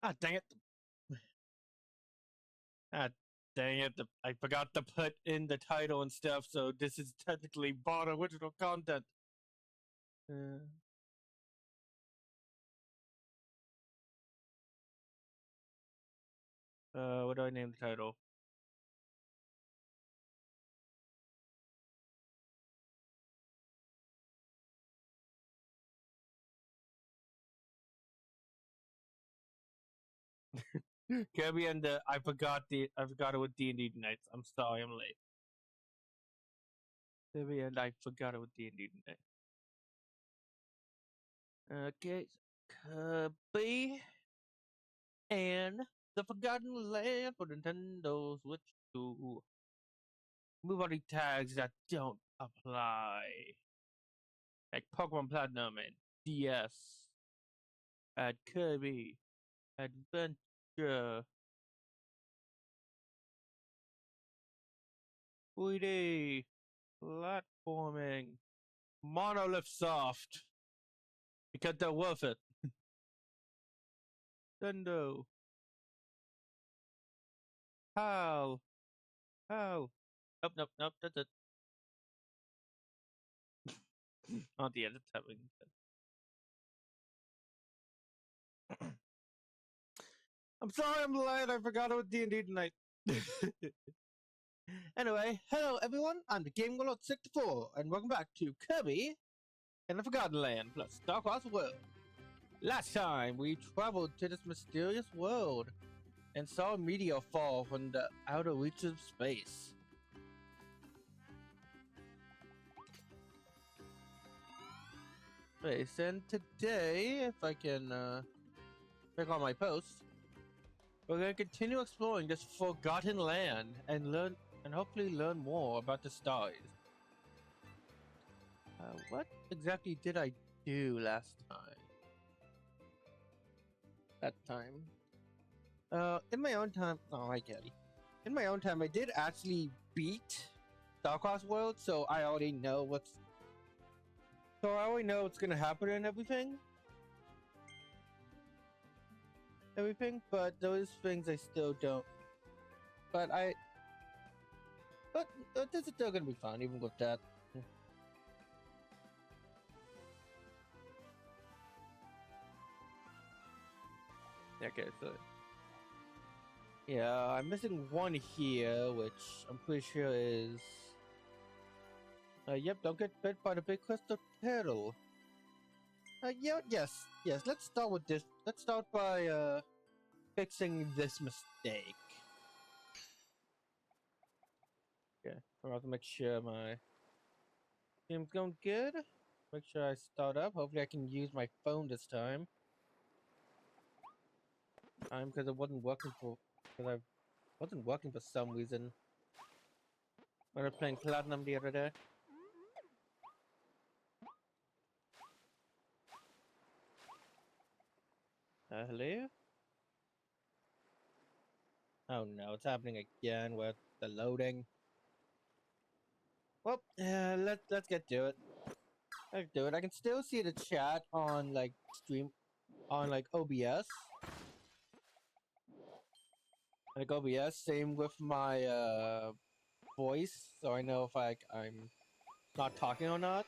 Ah, dang it. Ah, dang it. I forgot to put in the title and stuff, so this is technically bought original content. Uh, what do I name the title? Kirby and I forgot it with D&D Nights. I'm sorry, I'm late. Kirby and I forgot it with D&D Nights. Okay, Kirby and the Forgotten Land for Nintendo Switch 2. Move all the tags that don't apply, like Pokemon Platinum and DS. Add Kirby Adventure 3D platforming Monolith Soft because they're worth it. Nintendo. How? How? Nope, nope, nope. That's it. On the end, it's happening. I'm sorry, I'm late. I forgot it was D&D tonight. Anyway, hello everyone. I'm the Game World 64, and welcome back to Kirby and the Forgotten Land plus Star-CrossedWorld. Last time, we traveled to this mysterious world and saw a meteor fall from the outer reaches of space. And today, if I can check on my posts, we're going to continue exploring this forgotten land and hopefully learn more about the stars. What exactly did I do last time? In my own time, oh hi Kelly. In my own time, I did actually beat Star-CrossedWorld, so I already know what's gonna happen and everything. But those things I still don't. But this is still gonna be fun, even with that. Okay, so yeah, I'm missing one here, which I'm pretty sure is. Yep, don't get bit by the big crystal turtle. Yes. Let's start with this. Let's start by fixing this mistake. Okay, I'm about to make sure my game's going good. Make sure I start up. Hopefully, I can use my phone this time. Because it wasn't working for some reason when I was playing Platinum the other day. Hello? Oh no, it's happening again with the loading. Well, let's get to it. Let's do it. I can still see the chat on like stream on like OBS. Like OBS, same with my voice, so I know if I'm not talking or not.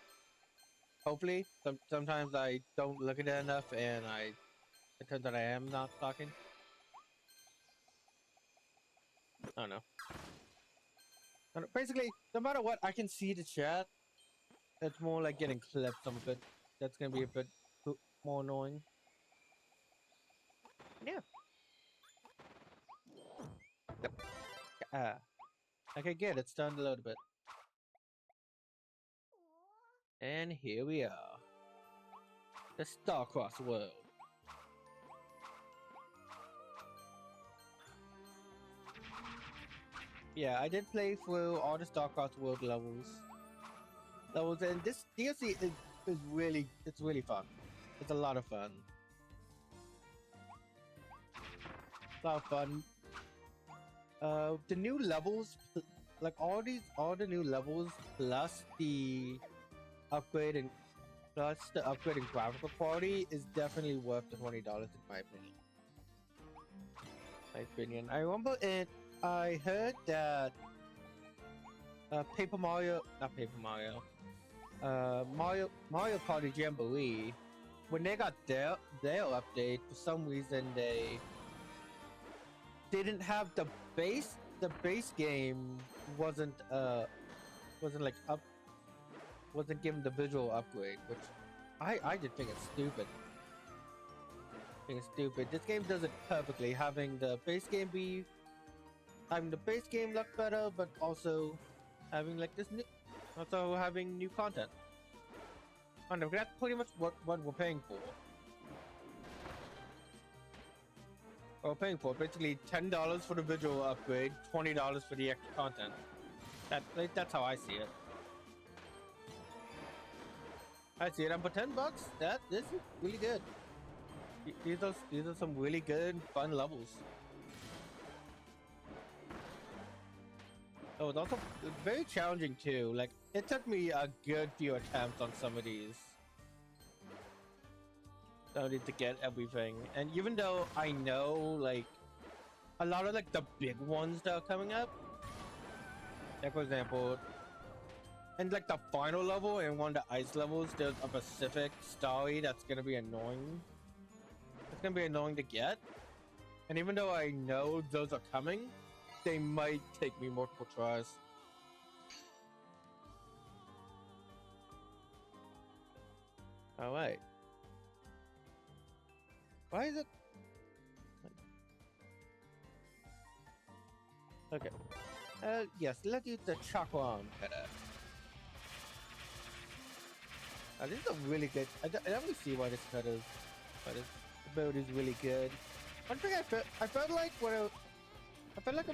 Hopefully, sometimes I don't look at it enough, and it turns out I am not talking. I don't know. Basically, no matter what, I can see the chat. It's more like getting clipped some of it. That's gonna be a bit more annoying. Yeah. Okay, good. It's done a little bit. And here we are. The Star-CrossedWorld. Yeah, I did play through all the Star-CrossedWorld levels, and this DLC is really fun. It's a lot of fun. The new levels, like all the new levels plus the upgrading graphical quality is definitely worth the $20 in my opinion. my opinion. I remember it. I heard that Paper Mario, not Paper Mario, Mario Party Jamboree, when they got their update, for some reason they didn't have the base. The base game wasn't like up, wasn't given the visual upgrade, which I just think it's stupid. I think it's stupid. This game does it perfectly, having the base game look better, but also having like this new, also having new content. I don't know, that's pretty much what we're paying for. We're paying for basically $10 for the visual upgrade, $20 for the extra content. That's how I see it. I see it. And for $10, this is really good. These are some really good, fun levels. Oh, it's also very challenging too. Like, it took me a good few attempts on some of these. So to get everything. And even though I know, like, a lot of like the big ones that are coming up, like for example, and like the final level and one of the ice levels, there's a specific story that's gonna be annoying. It's gonna be annoying to get. And even though I know those are coming, they might take me multiple tries. Alright. Why is it? Okay. Yes, let's use the chocolate cutter. This is a really good. I don't really see why this cutter, but this build is really good. One thing I felt like in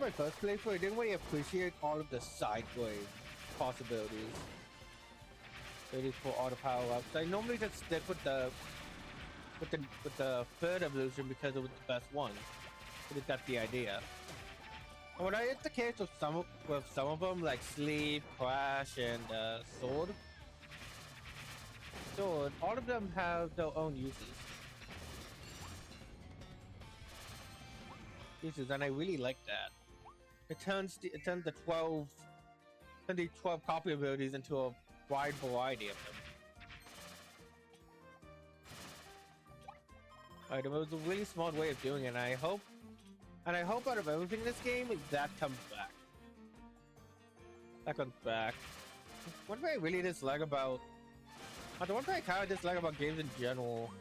my first playthrough, I didn't really appreciate all of the sideways possibilities. For all the power-ups. I normally just stick with the third evolution because it was the best one. I think that's the idea. And when it's the case with some of them, like Sleep, Crash, and Sword, all of them have their own uses, and I really like that. It turns the 12 copy abilities into a wide variety of them. Alright, it was a really smart way of doing it, and I hope out of everything in this game, that comes back. That comes back. One thing I really dislike about... the one thing I kind of dislike about games in general,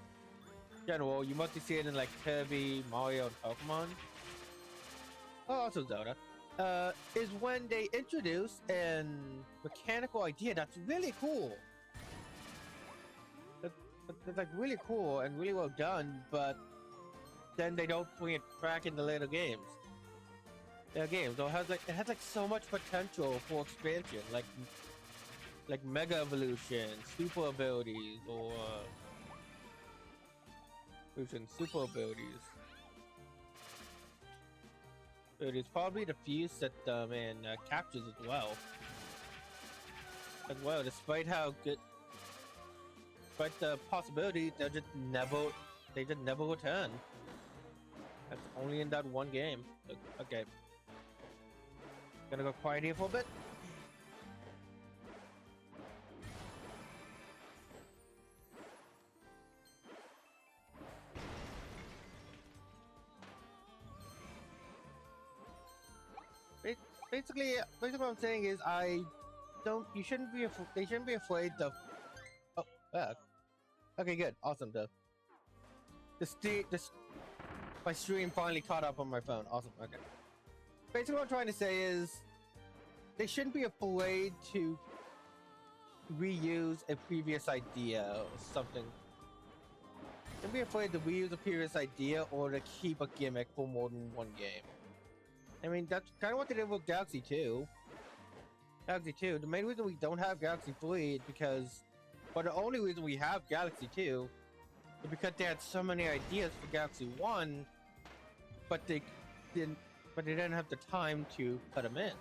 you mostly see it in like Kirby, Mario, and Pokemon. Oh, also Zelda. Is when they introduce a mechanical idea that's really cool. It's like really cool and really well done, but then they don't bring it back in the later games. So it has like so much potential for expansion, like Mega Evolution, Super Abilities, or Super Abilities. It is probably the few that captures as well. Despite how good, despite the possibility, they just never return. That's only in that one game. Okay, gonna go quiet here for a bit. Basically what I'm saying is they shouldn't be afraid of. Oh, okay, good, awesome. My stream finally caught up on my phone. Awesome. Okay. Basically, what I'm trying to say is they shouldn't be afraid to reuse a previous idea or something. Don't be afraid to reuse a previous idea or to keep a gimmick for more than one game. I mean, that's kind of what they did with Galaxy 2. The main reason we don't have Galaxy 3 is because... But the only reason we have Galaxy 2 is because they had so many ideas for Galaxy 1, but they didn't have the time to put them in.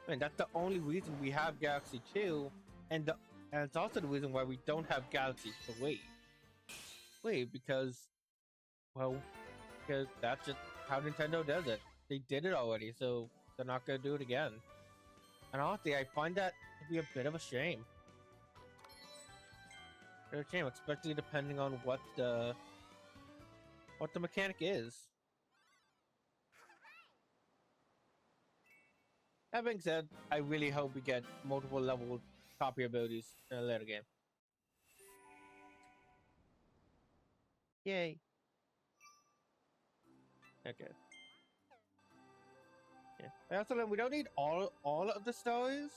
I mean, that's the only reason we have Galaxy 2, and it's also the reason why we don't have Galaxy 3. Because that's just... how Nintendo does it. They did it already, so they're not gonna do it again. And honestly, I find that to be a bit of a shame. A shame, especially depending on what the mechanic is. That being said, I really hope we get multiple level copy abilities in a later game. Yay. Okay. Yeah. I also learned we don't need all of the stories.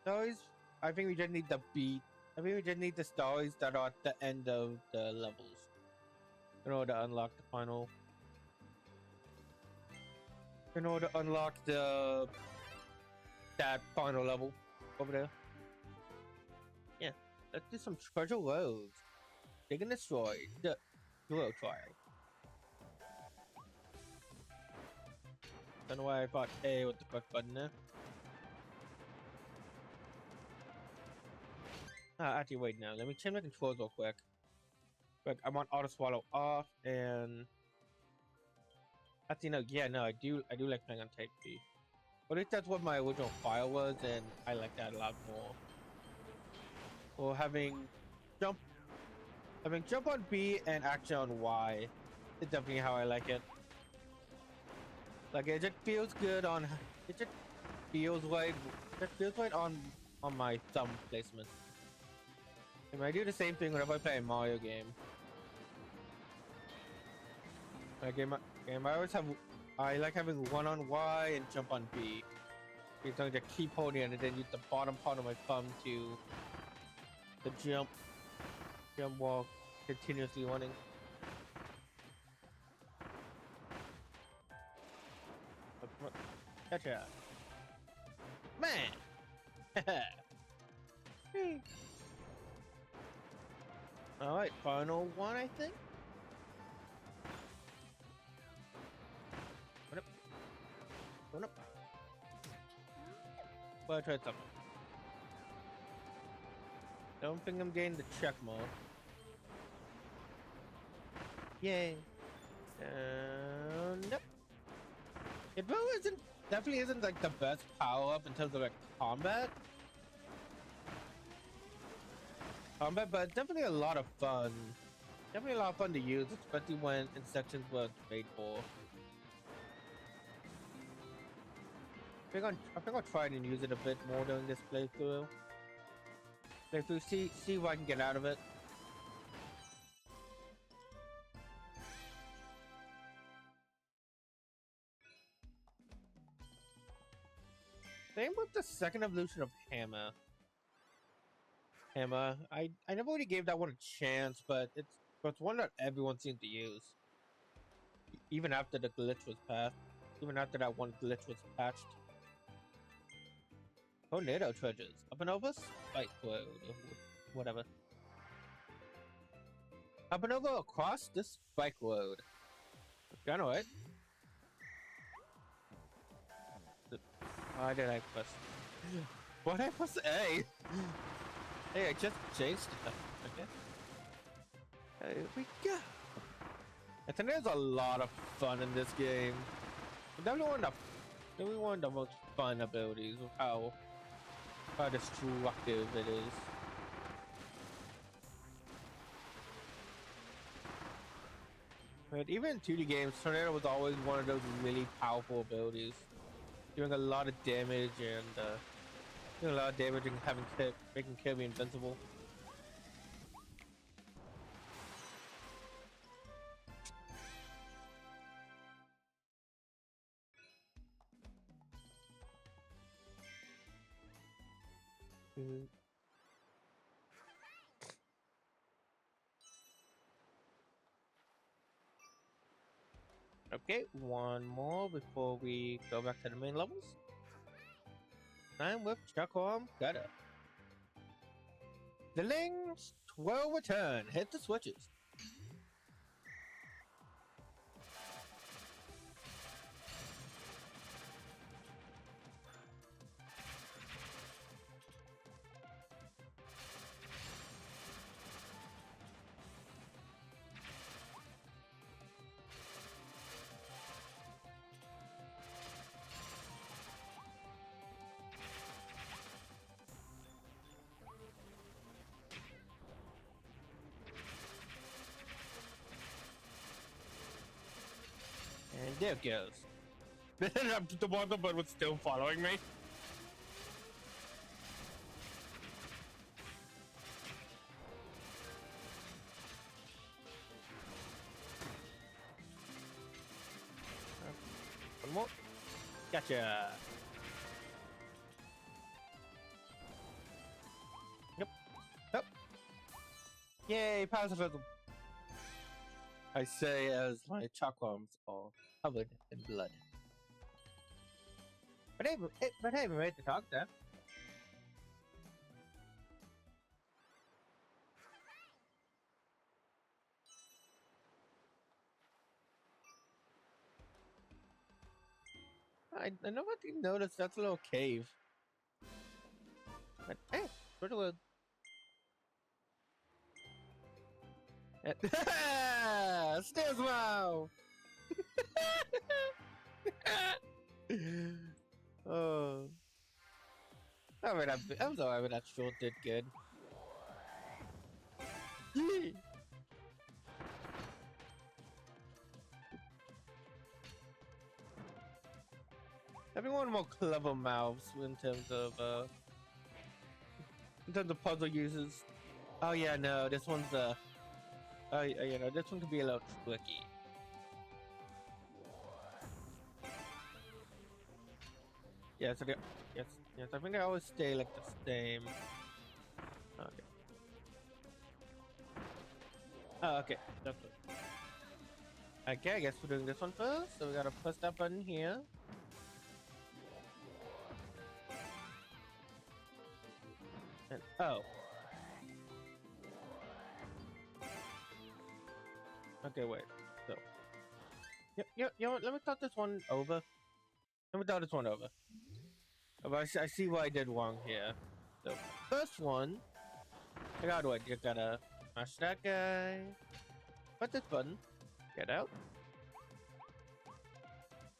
I think we just need the beat. I think we just need the stories that are at the end of the levels in order to unlock the final. In order to unlock that final level over there. Yeah, let's do some treasure roads. Dig and destroy the Euro trial. Don't know why I thought A with the quick button there. Actually, wait now. Let me change my controls real quick. But I want auto swallow off and. Actually, no. Yeah, no. I do like playing on Type B. At least that's what my original file was, and I like that a lot more. Or having jump on B and action on Y is definitely how I like it. Like it just feels good on. It just feels right. It feels right on my thumb placement. And I do the same thing whenever I play a Mario game. I like having one on Y and jump on B. You're going to keep holding it and then use the bottom part of my thumb to jump while continuously running. Gotcha. Man! Alright, final one, I think. Run up. Well, I tried something. Don't think I'm getting the check mode. Yay. Nope. It really definitely isn't like the best power up in terms of like combat, but it's definitely a lot of fun. Definitely a lot of fun to use, especially when in sections where it's made for. I think I'll try and use it a bit more during this playthrough. See what I can get out of it. Same with the second evolution of Hammer. I never really gave that one a chance, but it's one that everyone seemed to use. Even after the glitch was patched. Even after that one glitch was patched. Tornado treasures. Up and over? Spike road. Whatever. Up and over across this spike road. I know it. Why did I press? Why did I press A? Hey, I just changed it. Okay. Here we go. I think there's a lot of fun in this game. Definitely one of the most fun abilities of how destructive it is. But even in 2D games, Tornado was always one of those really powerful abilities, doing a lot of damage and making Kirby invincible. Okay, one more before we go back to the main levels. Time with Chuckworm Gutter. The links will return. Hit the switches. There it goes. The water bird was still following me. One more. Gotcha. Yep. Yep. Yay, pacifism. I say as my chakrams are covered in blood. But hey, we made the talk there. I know what you noticed. That's a little cave. But hey, pretty well. Stairs, wow! Oh, I mean, I'm sorry, but that sure did good. Yee! Everyone more clever mouths in terms of puzzle uses. Oh yeah, no, this one's you know, this one could be a little tricky. Yeah, so yes, I think they always stay like the same. Okay. Oh, okay, that's good. Okay, I guess we're doing this one first. So we gotta press that button here. And oh. Okay, wait. So. You know what? Let me thought this one over. Let me thought this one over. Oh, I see what I did wrong here. So, first one. I gotta what? You gotta smash that guy. Press this button. Get out.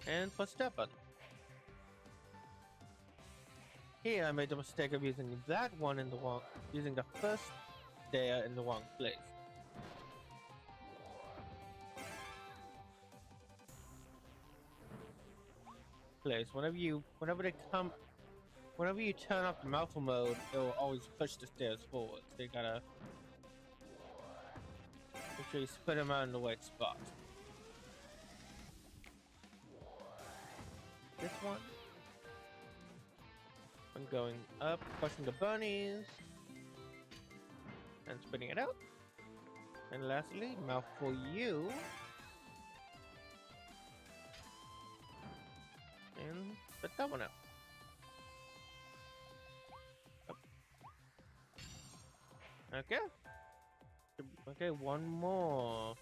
And push that button. Here I made the mistake of using that one in the wrong, using the first stair in the wrong place. Whenever you turn off the mouthful mode, it will always push the stairs forward. So you gotta make sure you spread them out in the right spot. This one. I'm going up, pushing the bunnies, and spitting it out. And lastly, mouth for you. And spit that one out. Up. Okay. Okay, one more.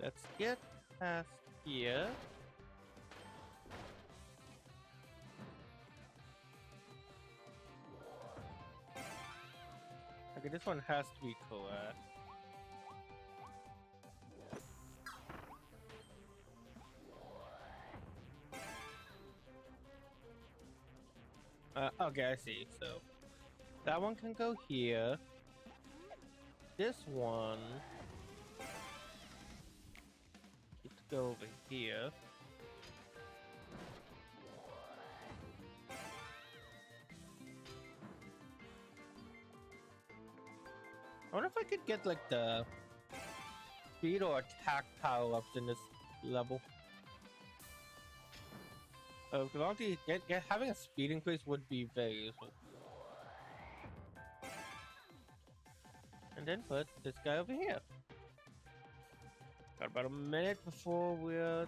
Let's get past here. Okay, this one has to be correct. Okay, I see. So that one can go here. This one needs to go over here. I wonder if I could get like the speed or attack power ups in this level. Because having a speed increase would be very useful. And then put this guy over here. Got about a minute before we're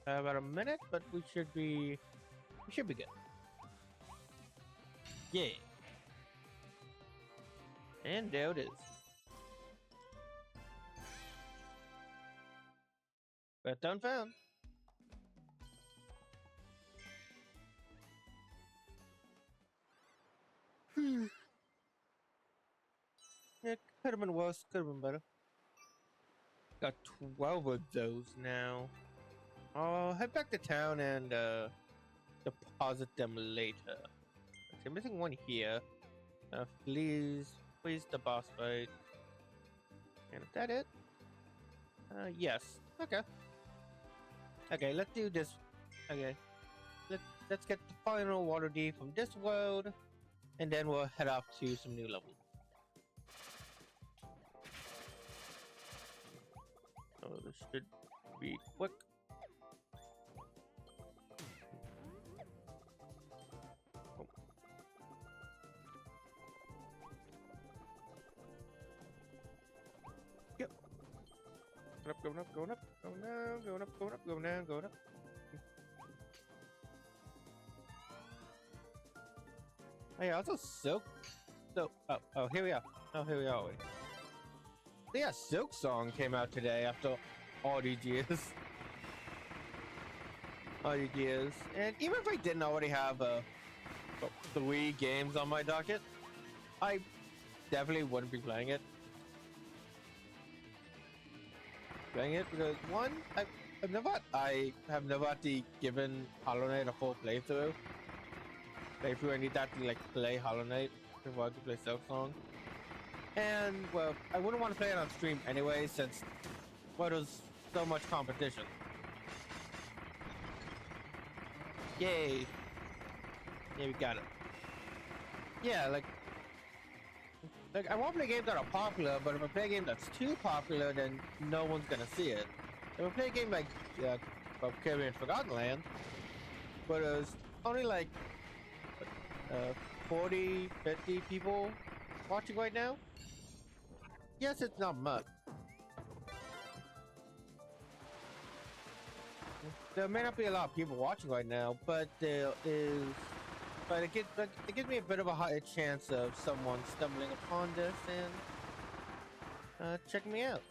about a minute, but we should be good. Yeah. And there it is. But done found. Yeah, could have been worse, could have been better. Got 12 of those now. I'll head back to town and deposit them later. Okay, I'm missing one here. Please the boss fight. And is that it? Yes. Okay. Okay, let's do this. Okay. Let's get the final Water D from this world, and then we'll head off to some new levels. Oh, this should be quick. Oh. Yep. Going up, going up, going down, going up, going up, going down, going up. Hey, also Silk. So, oh, here we are. Oh, here we are. Wait. Yeah, Silk Song came out today after all these years. All these years. And even if I didn't already have 3 games on my docket, I definitely wouldn't be playing it. Because one, I have never actually given Hollow Knight a full playthrough. I need that to like play Hollow Knight before I can play Silk Song. And well, I wouldn't want to play it on stream anyway, since there's so much competition. Yay! Yeah, we got it. Yeah, like I want to play games that are popular, but if I play a game that's too popular, then no one's gonna see it. If I play a game like Kirby and Forgotten Land, but there's only like 40, 50 people watching right now. Yes, it's not much. There may not be a lot of people watching right now, but there is. But it gives me a bit of a higher chance of someone stumbling upon this and checking me out.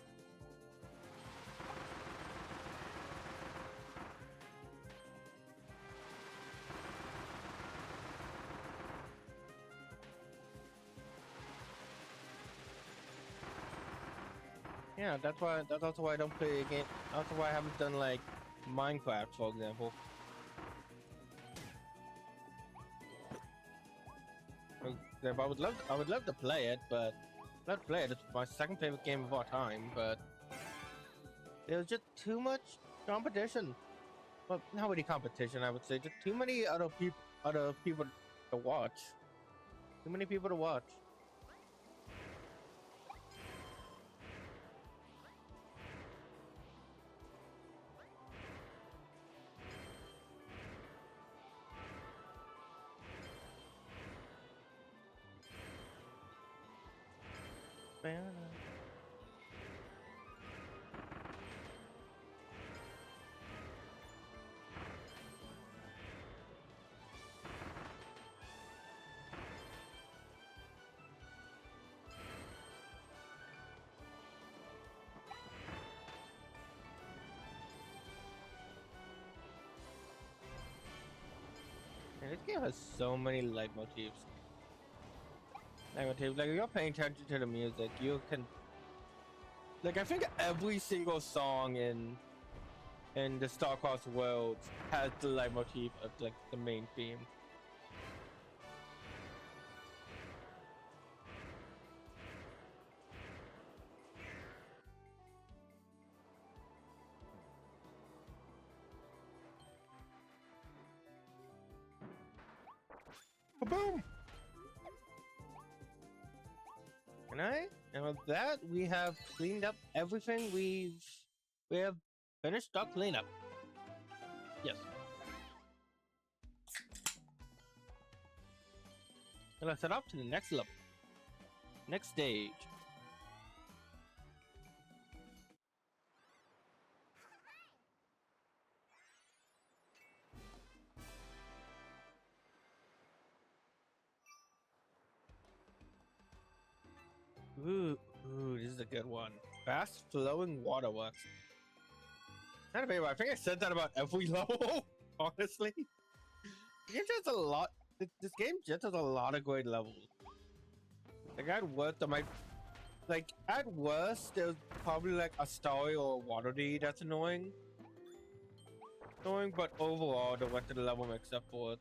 Yeah, that's also why I don't play a game. That's why I haven't done like Minecraft, for example. I would love to play it, but not play it. It's my second favorite game of all time, but there's just too much competition. Well, not really competition, I would say. Just too many other people to watch. Too many people to watch. And this game has so many leitmotifs. Like if you're paying attention to the music, you can. Like I think every single song in the Star-Crossed World has the leitmotif of like the main theme. Boom! And with that, we have cleaned up everything. We have finished our cleanup. Yes. And let's head up to the next level. Next stage. Ooh, this is a good one. Fast flowing waterworks. Not a favorite. I think I said that about every level, honestly. The game just has a lot. This game just has a lot of great levels. Like at worst, at worst, there's probably like a story or a water D that's annoying. But overall, the rest of the level makes up for it.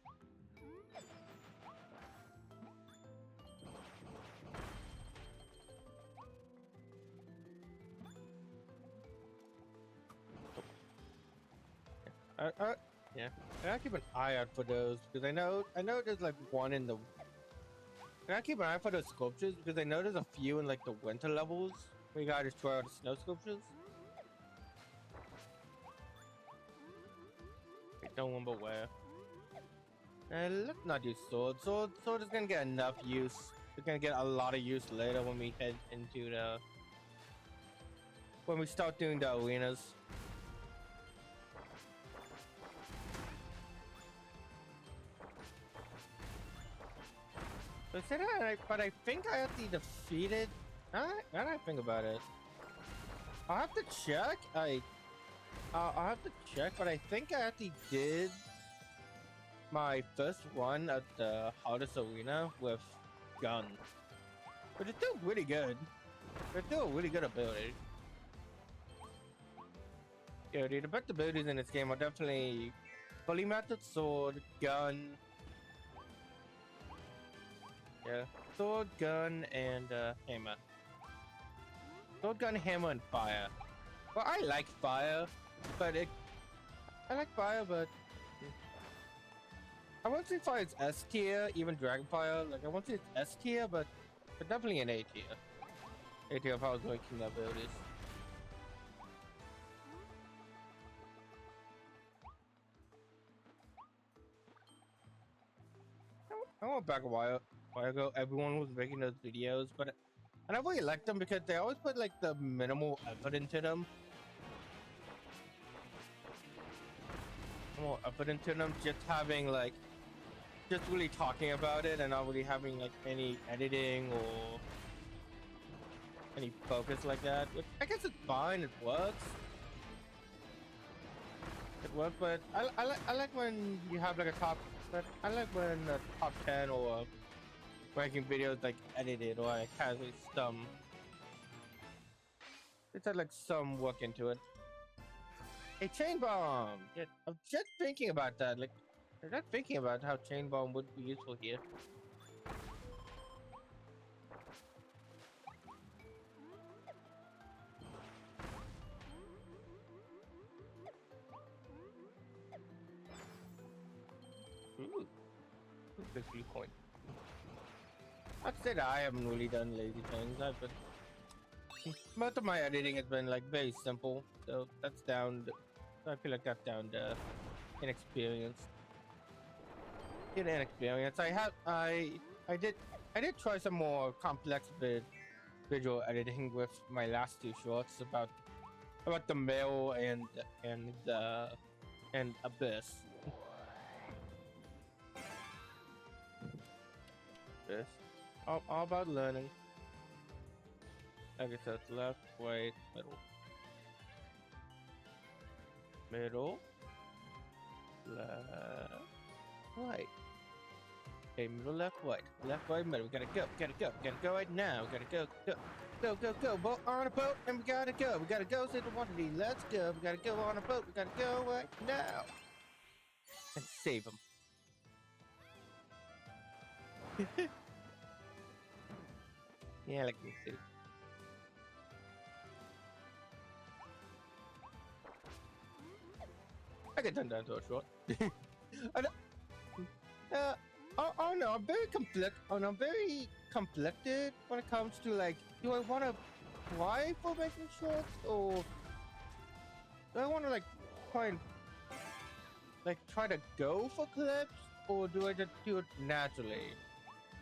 Yeah, I gotta keep an eye out for those because I know there's like one in the. I gotta keep an eye out for those sculptures because I know there's a few in like the winter levels where you gotta destroy all the snow sculptures. I don't remember where. Let's not do sword. Sword is gonna get enough use. We're gonna get a lot of use later when we head into the. When we start doing the arenas. So I said but I think I actually defeated. Now that I think about it, I'll have to check. I'll have to check, but I think I actually did my first one at the hardest arena with gun, but it's still really good. It's still a really good ability. Yeah, dude, the best abilities in this game are definitely fully mounted sword, gun. Yeah, sword, gun, and hammer. Sword, gun, hammer, and fire. Well, I like fire, but I like fire, but I won't say fire is S tier, even Dragon Fire. Like I won't say it's S tier, but definitely an A tier. A tier if I was ranking the abilities. I went back a while ago. Everyone was making those videos, but I never really liked them because they always put like the minimal effort into them. Minimal effort into them, just having like, just really talking about it and not really having like any editing or any focus like that. Which I guess it's fine. It works. It works, but I like when you have like a top. But I like when a top 10 or ranking videos like edited or like has like some. It's had like some work into it. A chain bomb. Yeah, I'm just thinking about that. Like, I'm not thinking about how chain bomb would be useful here. Ooh, big blue coin. I'd say that I haven't really done lazy things. I've been most of my editing has been like very simple, so that's down. I feel like that's down to inexperience. Inexperience. I did try some more complex visual editing with my last two shorts about the mail and abyss. Abyss. All about learning. Okay, so it's left, right, middle. Middle. Left. Right. Okay, middle, left, right. Left, right, middle. We gotta go right now. We gotta go. Boat on a boat, and we gotta go. We gotta go save the water. Let's go. We gotta go on a boat. We gotta go right now. And save him. Yeah, like me too. I get done down to a short. Oh no, I'm very conflicted when it comes to like, do I want to try for making shorts or do I want to like try and like try to go for clips or do I just do it naturally?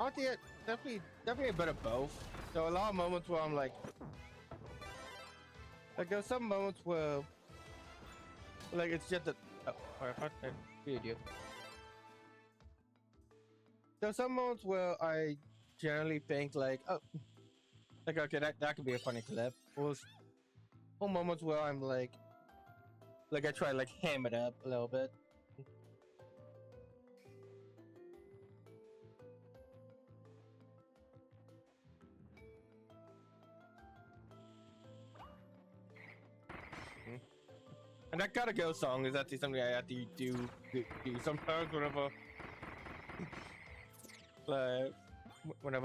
I think definitely a bit of both. There are a lot of moments where I'm like there's some moments where like it's just a video. There's some moments where I generally think like, oh, like okay, that could be a funny clip. Or moments where I'm like I try to like ham it up a little bit. And that gotta go song is actually something I have to do sometimes whenever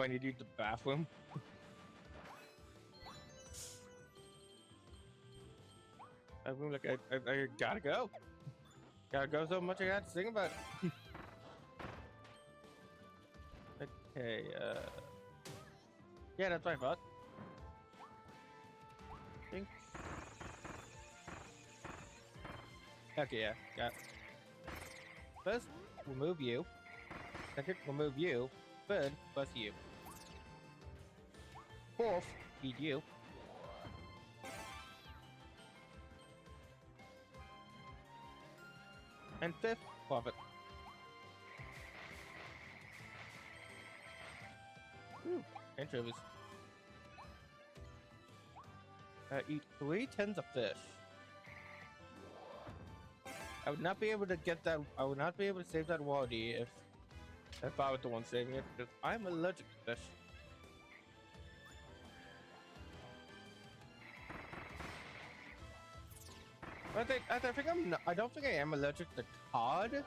I need to use the bathroom. I gotta go. Gotta go so much I got to sing about it. Okay, yeah, that's what I thought. Think. Okay, yeah, got it. First, remove you. Second, remove you. Third, plus you. Fourth, feed you. And fifth, profit. Anchovies. Eat 3 tins of fish. I would not be able to get that. I would not be able to save that Waldy if I was the one saving it, because I'm allergic to fish. I think I'm not, I don't think I am allergic to cod,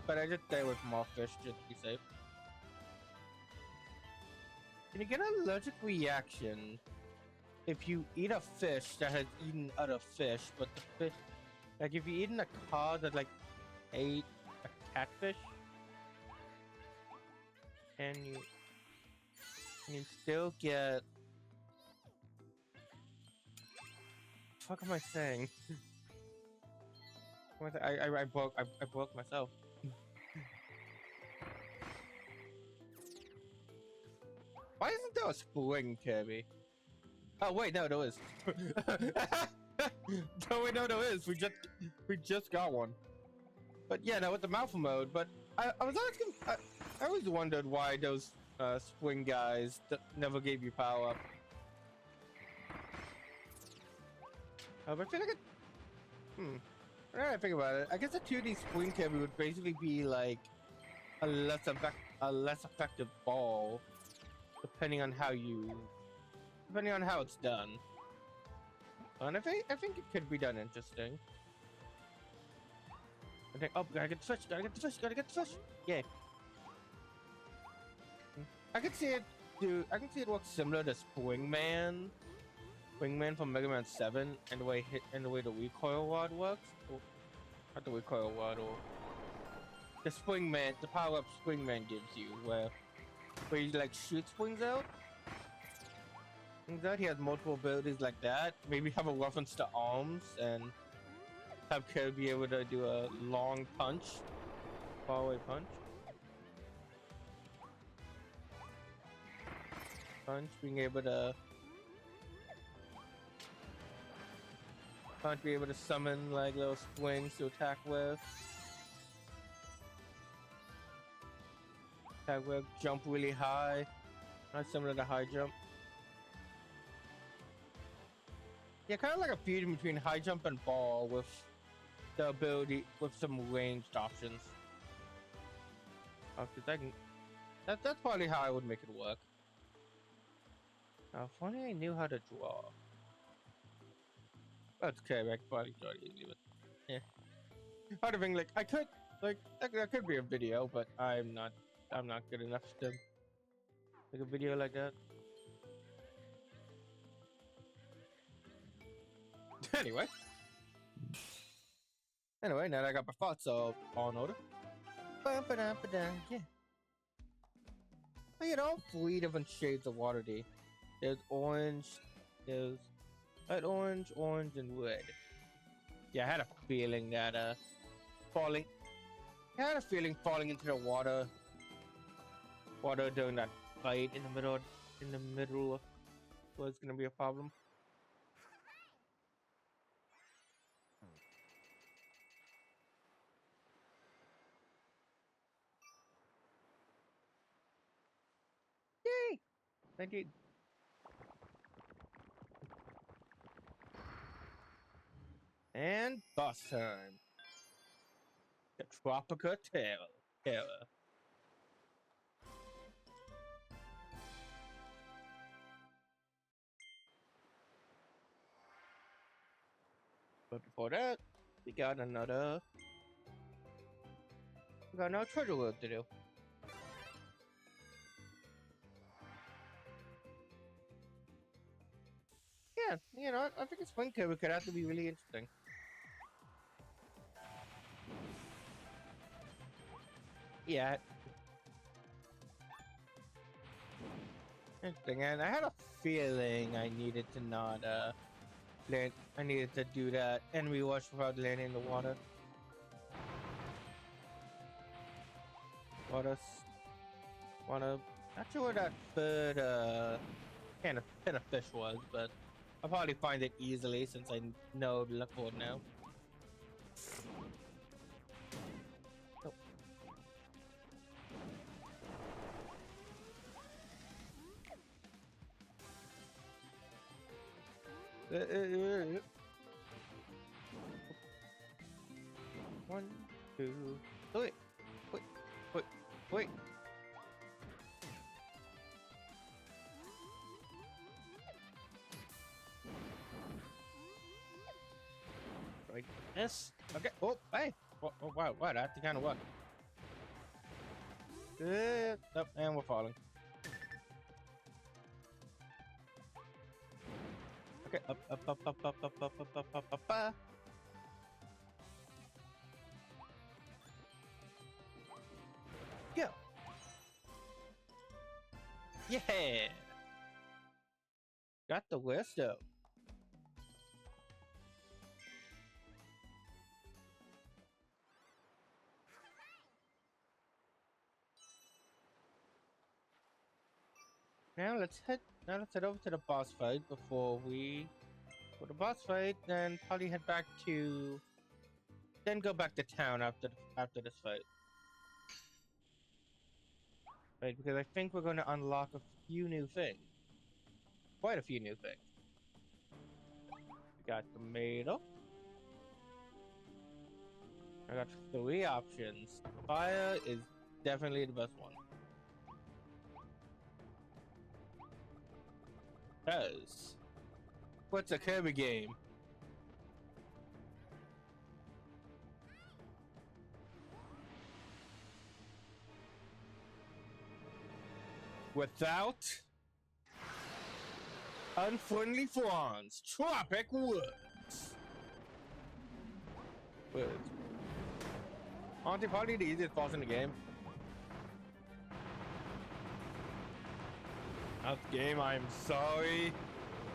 but I just stay with more fish just to be safe. Can you get an allergic reaction if you eat a fish that has eaten other fish, but the fish, like if you eaten a cod that like ate a catfish, can you still get? What the fuck am I saying? I broke myself. Why isn't there a spring, Kirby? Oh wait, no, there is. No, wait, no, there is. We just got one. But yeah, that was the mouth mode. But I was asking. I always wondered why those spring guys never gave you power up. But I feel like it. Now that I think about it, I guess a 2D spring Kirby would basically be like a less effective ball, depending on how it's done. And I think it could be done interesting. I think, oh, gotta get the fish, gotta get the fish, gotta get the fish. Yeah. I can see it works similar to Springman from Mega Man 7, and the way the recoil rod works. Not the recoil rod, or the power up Springman gives you, where you like shoot springs out. He has multiple abilities like that. Maybe have a reference to arms and have Kirby be able to do a long punch, far away punch. Being able to be able to summon like little swings to attack with. Jump really high, not similar to high jump. Yeah, kind of like a fusion between high jump and ball with the ability with some ranged options. That's probably how I would make it work. Now, if only I knew how to draw. That's okay, I could probably draw it easily, but yeah. Part of thing, like I could, like that could be a video, but I'm not good enough to make a video like that. Anyway, now that I got my thoughts all in order. Yeah. I get all 3 different shades of water D. There's orange, there's light orange, orange, and red. Yeah, I had a feeling that falling into the water during that fight in the middle was gonna be a problem. Yay! I did. And boss time. The Tropica Terror. But before that, we got another treasure world to do. Yeah, you know, I think it's fun. We could have to be really interesting. Yeah. Interesting, and I had a feeling I needed to not land. I needed to do that enemy rush without landing in the water. Wanna not sure where that third can of fish was, but I'll probably find it easily since I know to look for it now. Oh. One, two, wait, wait, wait, wait. Right, this. Okay. Oh, hey. Oh, wow, wow, that's the kind of work. Oh, and we're falling. Okay, up. Go. Yeah. Got the wisdom. Now let's head over to the boss fight before we go to boss fight, then probably head back to then go back to town after this fight. Right, because I think we're gonna unlock a few new things. Quite a few new things. We got tomato. I got 3 options. Fire is definitely the best one. Cause what's a Kirby game? Without unfriendly fawns, tropic woods. Aren't they probably the easiest boss in the game? Not the game, I'm sorry.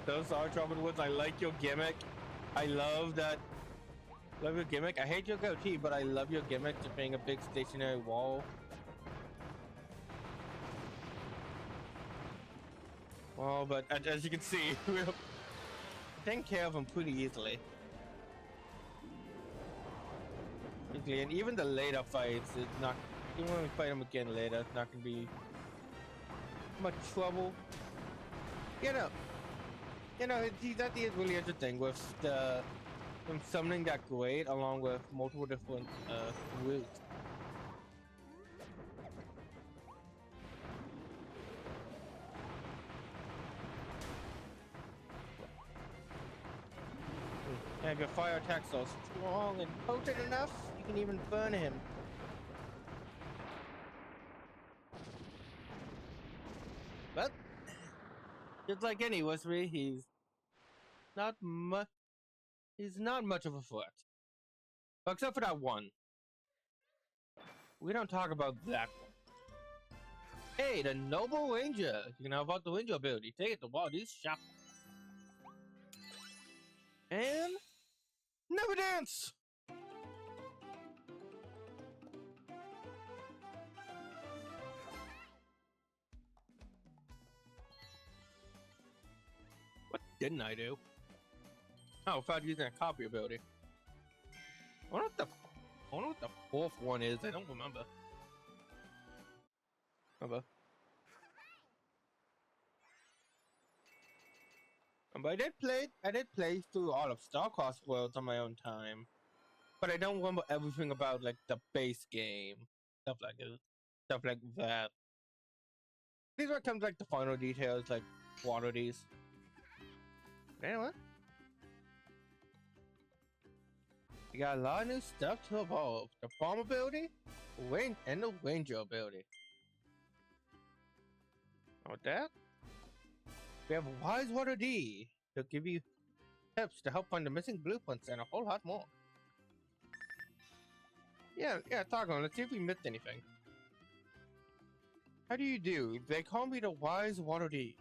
So sorry, Tropic Woods. I like your gimmick. I love that. Love your gimmick. I hate your goatee, but I love your gimmick to being a big stationary wall. Well, but as you can see, we're taking care of him pretty easily. And even the later fights, it's not. Even when we fight him again later, it's not gonna be much trouble. That is really interesting with them summoning that grade along with multiple different routes. And if your fire attack's so strong and potent enough, you can even burn him. But just like any wizard, he's not much of a threat. Except for that one. We don't talk about that one. Hey, the Noble Ranger! You can help out the Ranger ability. Take it to Waldy's shop. And never dance! What didn't I do? Oh, without using a copy ability. I wonder what the 4th one is. I don't remember. But I did play through all of Star-CrossedWorld on my own time. But I don't remember everything about like the base game. Stuff like this. Stuff like that. These are comes like the final details, like quantities. Anyway. You got a lot of new stuff to evolve. The farm ability, and the ranger ability. With that, we have Wise Water D to give you tips to help find the missing blueprints and a whole lot more. Yeah, talk on. Let's see if we missed anything. How do you do? They call me the Wise Water D.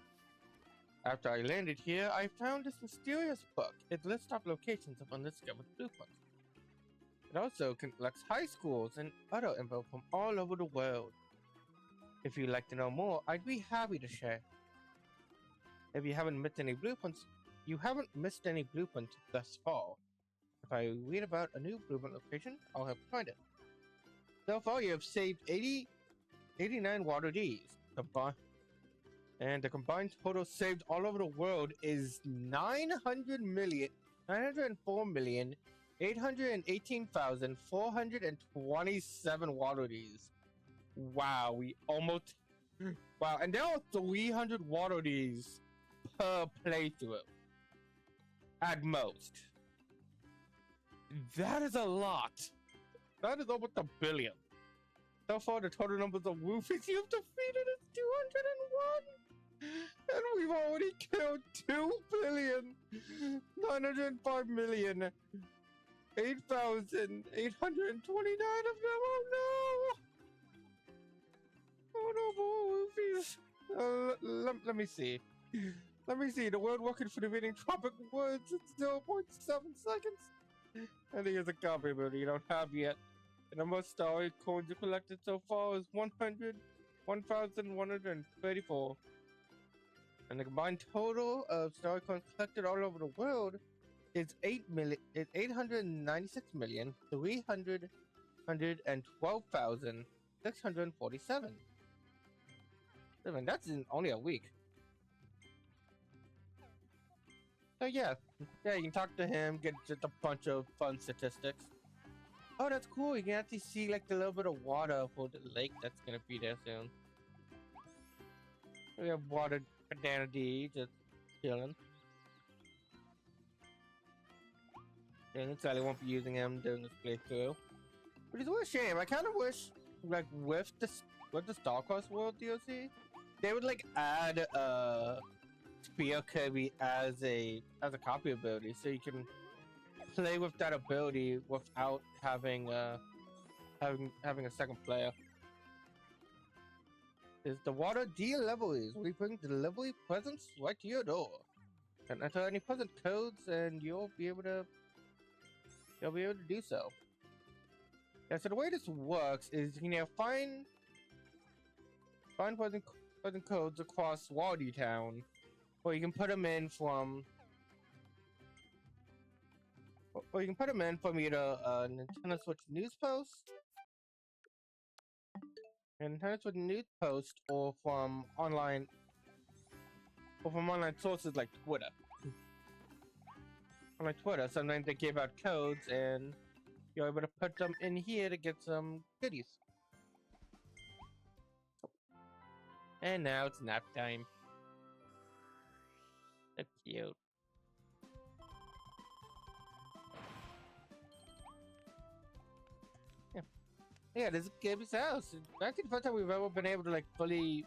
After I landed here, I found this mysterious book. It lists off locations of undiscovered blueprints. It also collects high schools and other info from all over the world. If you'd like to know more, I'd be happy to share. If you haven't missed any blueprints, you haven't missed any blueprints thus far. If I read about a new blueprint location, I'll help you find it. So far, you have saved 89 water Ds. And the combined total saved all over the world is 900,818,427 water Ds. Wow, we almost... Wow, and there are 300 water Ds per playthrough. At most. That is a lot. That is almost 1 billion. So far, the total numbers of Woofies you've defeated is 201. And we've already killed 2,905,000,8,829 of them. Oh no! Oh no, more Woofies. Let me see. Let me see. The world record for defeating tropic words is 0.7 seconds. And here's a copy ability you don't have yet. The number of star coins you collected so far is 1,134. And the combined total of star coins collected all over the world is 8,312,647. I mean, that's in only a week. So yeah, you can talk to him, get just a bunch of fun statistics. Oh, that's cool. You can actually see like the little bit of water for the lake that's gonna be there soon. We have water Banana D just chilling. And Sally won't be using him during this playthrough, which is a shame. I kind of wish, like with the Star-CrossedWorld DLC, they would like add Spear Kirby as a copy ability, so you can play with that ability without having having a second player. Is the water deliveries? We bring delivery presents right to your door. And enter any present codes, and you'll be able to do so. Yeah. So the way this works is you can find present codes across Waldy Town, or you can put them in from. Or you can put them in from either Nintendo Switch News Post, Nintendo Switch News Post, or from online sources like Twitter. On like Twitter, sometimes they give out codes, and you're able to put them in here to get some goodies. And now it's nap time. That's cute. Yeah, this is Kirby's house. It's actually the first time we've ever been able to like fully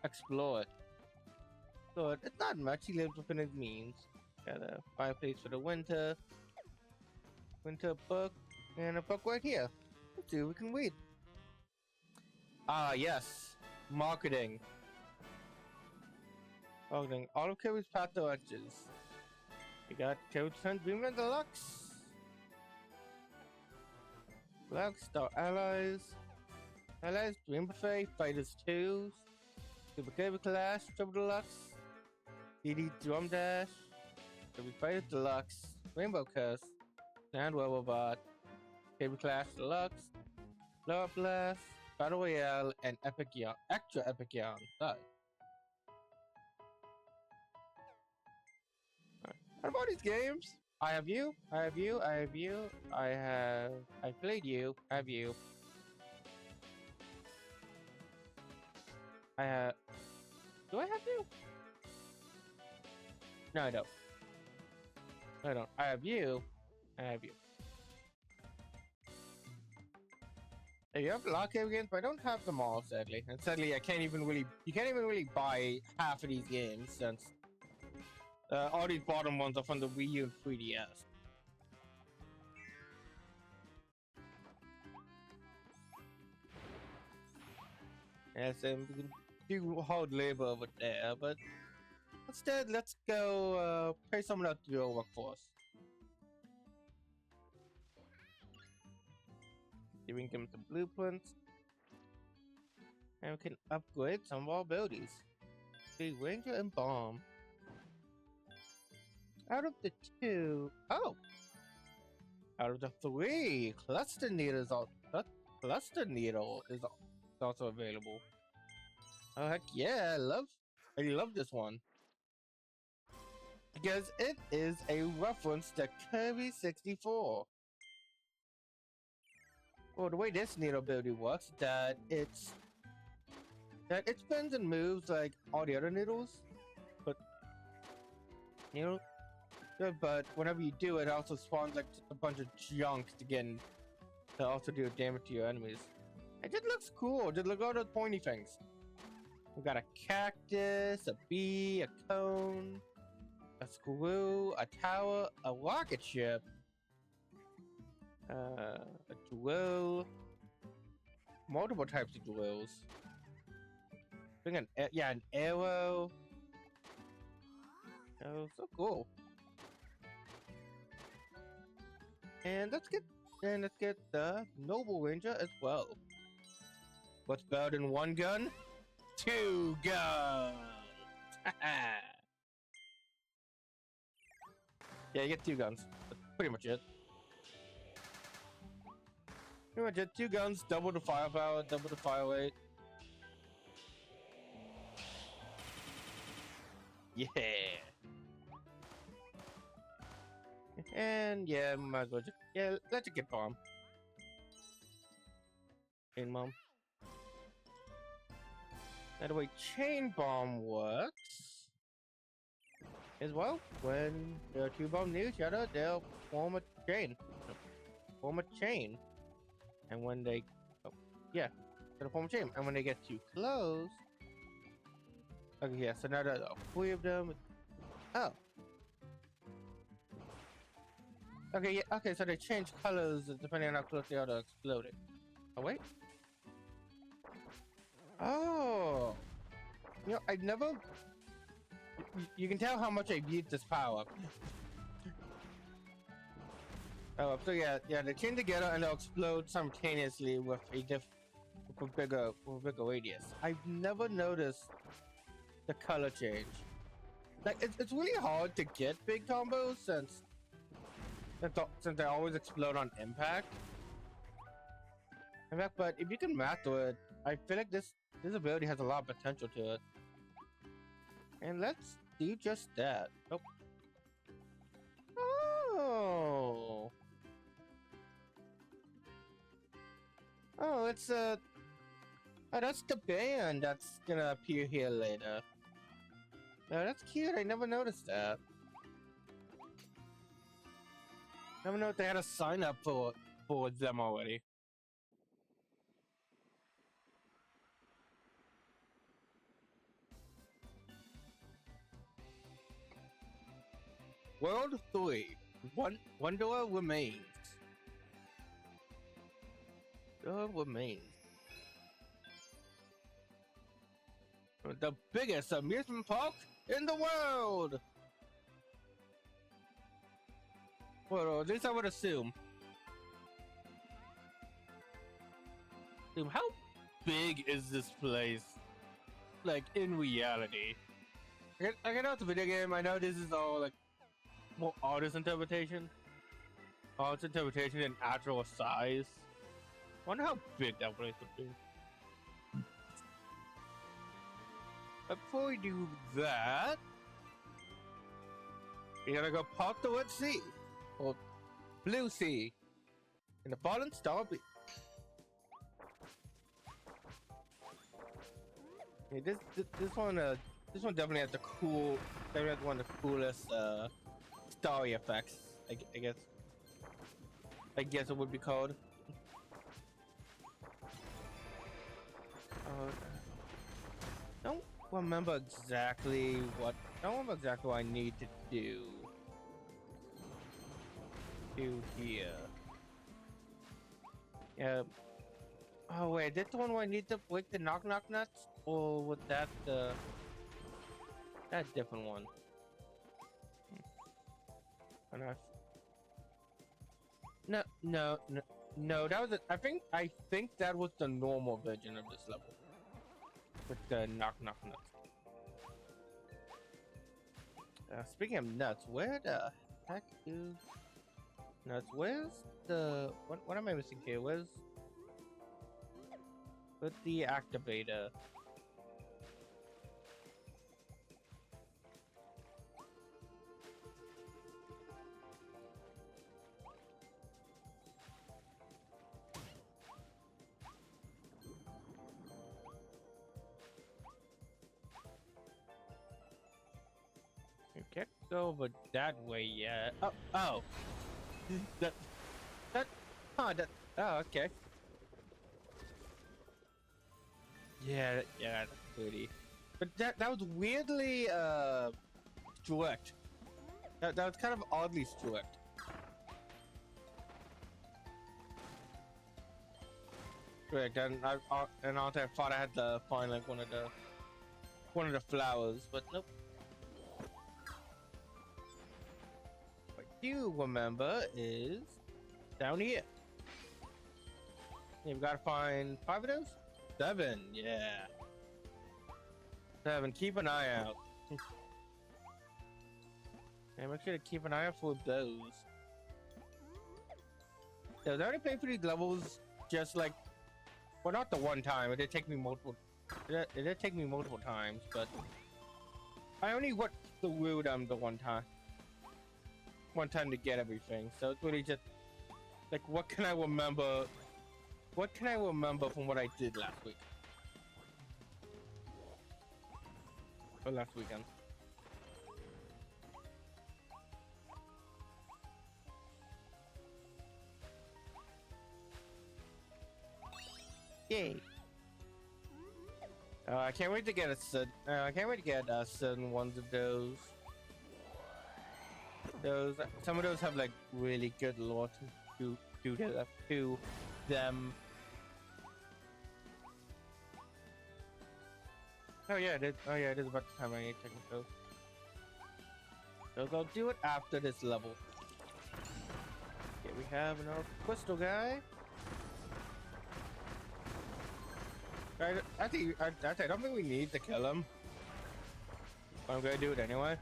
explore it. So it's not much. He lives within his means. Got a fireplace for the winter book, and a book right here. Let's see what we can read. Ah, yes, marketing. Marketing. All of Kirby's path to lunches. We got Kirby's Friend Dreamland Deluxe. Black Star Allies, Dream Buffet, Fighters 2, Super Kirby Clash, Triple Deluxe, DD Drum Dash, Kirby Fighters Deluxe, Rainbow Curse, Sand Robot, Kirby Clash Deluxe, Lower Blast, Battle Royale, and Epic Yarn, Extra Epic Yarn. Sorry. What about these games? I have you, I have you, I have you, I played you, I have you. Do I have you? No, I don't. I don't. I have you, I have you. You have a lot of games, but I don't have them all, sadly. And sadly, you can't even really buy half of these games, since all these bottom ones are from the Wii U and 3DS. Yes, and we can do hard labor over there, but instead, let's go pay someone else to do our work for us. Giving him some blueprints. And we can upgrade some of our abilities. The Ranger and Bomb. Out of the two... Oh! Out of the three, Cluster Needle is also available. Oh heck yeah, I love this one. Because it is a reference to Kirby 64. Well, the way this needle ability works, that it spins and moves like all the other needles, but but whenever you do it, also spawns like a bunch of junk to also do damage to your enemies. It just looks cool. Just look at all those pointy things. We got a cactus, a bee, a cone, a screw, a tower, a rocket ship, a drill, multiple types of drills. An arrow. Oh, so cool. And let's get the Noble Ranger as well. What's better than one gun? Two guns. Yeah, you get two guns. That's pretty much it. Pretty much it. Two guns, double the firepower, double the fire rate. Yeah. And yeah, might as well just, let's get bomb. Chain bomb. Now the way chain bomb works is, well, when there are two bombs near each other, they'll form a chain. And when they, they'll form a chain. And when they get too close, okay, yeah. So now there are three of them. Oh. Okay, yeah. Okay, so they change colors depending on how close they are to exploding. Oh wait. Oh. I never. You can tell how much I used this power up. Oh, so yeah, they chain together and they'll explode simultaneously with a bigger radius. I've never noticed the color change. Like it's really hard to get big combos since they always explode on impact. But if you can master it, I feel like this ability has a lot of potential to it. And let's do just that. Oh. Oh, it's oh, that's the band that's gonna appear here later. Oh, that's cute. I never noticed that. I don't know if they had a sign up for them already. World 3. Wonder remains. The biggest amusement park in the world! Well, at least I would assume. How big is this place? Like, in reality? I know it's a video game, I know this is all, like, more artist interpretation. Artist interpretation in actual size. Wonder how big that place would be. Before we do that, we gotta go past the Red Sea, or Blue Sea, in the Fallen Star Beach. Yeah, this one definitely has one of the coolest starry effects. I guess it would be called. Don't remember exactly what I need to do here. Yeah. Oh wait, this one where I need to break the knock knock nuts, or was that the that different one? And no. That was I think that was the normal version of this level with the knock knock nuts. Speaking of nuts, where the heck is nuts? Where's the what am I missing here? Where's the activator? You can't go over that way yet. Oh. that that that oh, okay. Yeah, that's pretty. But that was weirdly strict. That was kind of oddly strict. Correct, and also I thought I had to find like one of the flowers, but nope. What you remember is down here. You've got to find 5 of those? 7, yeah. 7, keep an eye out. Yeah, make sure to keep an eye out for those. Yeah, I was already playing for these levels just like, well, not the one time. It did take me multiple. It did take me multiple times, but I only went through them the one time to get everything. So it's really just like, what can I remember? What can I remember from what I did last week? Or last weekend? Yay! I can't wait to get I can't wait to get certain ones of those. Some of those have like really good lore to them. Oh yeah, it is about the time I need to check those. So I'll do it after this level. Okay, we have another crystal guy. I don't think we need to kill him. But I'm gonna do it anyway.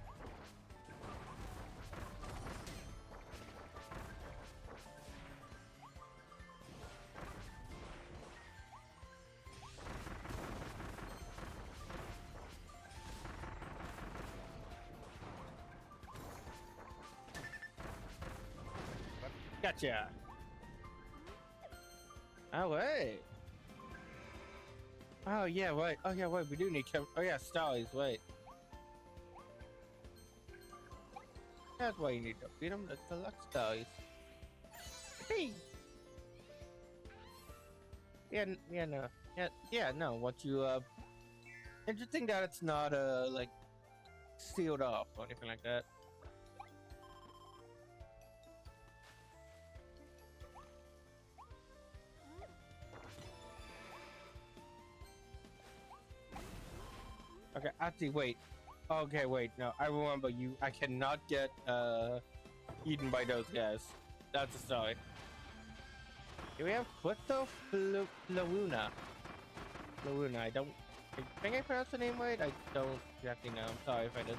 Gotcha. Oh wait. Oh yeah, wait. Oh yeah, wait. We do need Kirby. Oh yeah, Stars. Wait. That's why you need to beat them to collect Stars. Hey. Yeah, no. Once you interesting that it's not like sealed off or anything like that. Okay, actually, wait. Okay, wait. No, I remember you. I cannot get eaten by those guys. That's a story. Here we have Puerto Laguna. I think I pronounced the name right. I don't exactly know. I'm sorry if I did.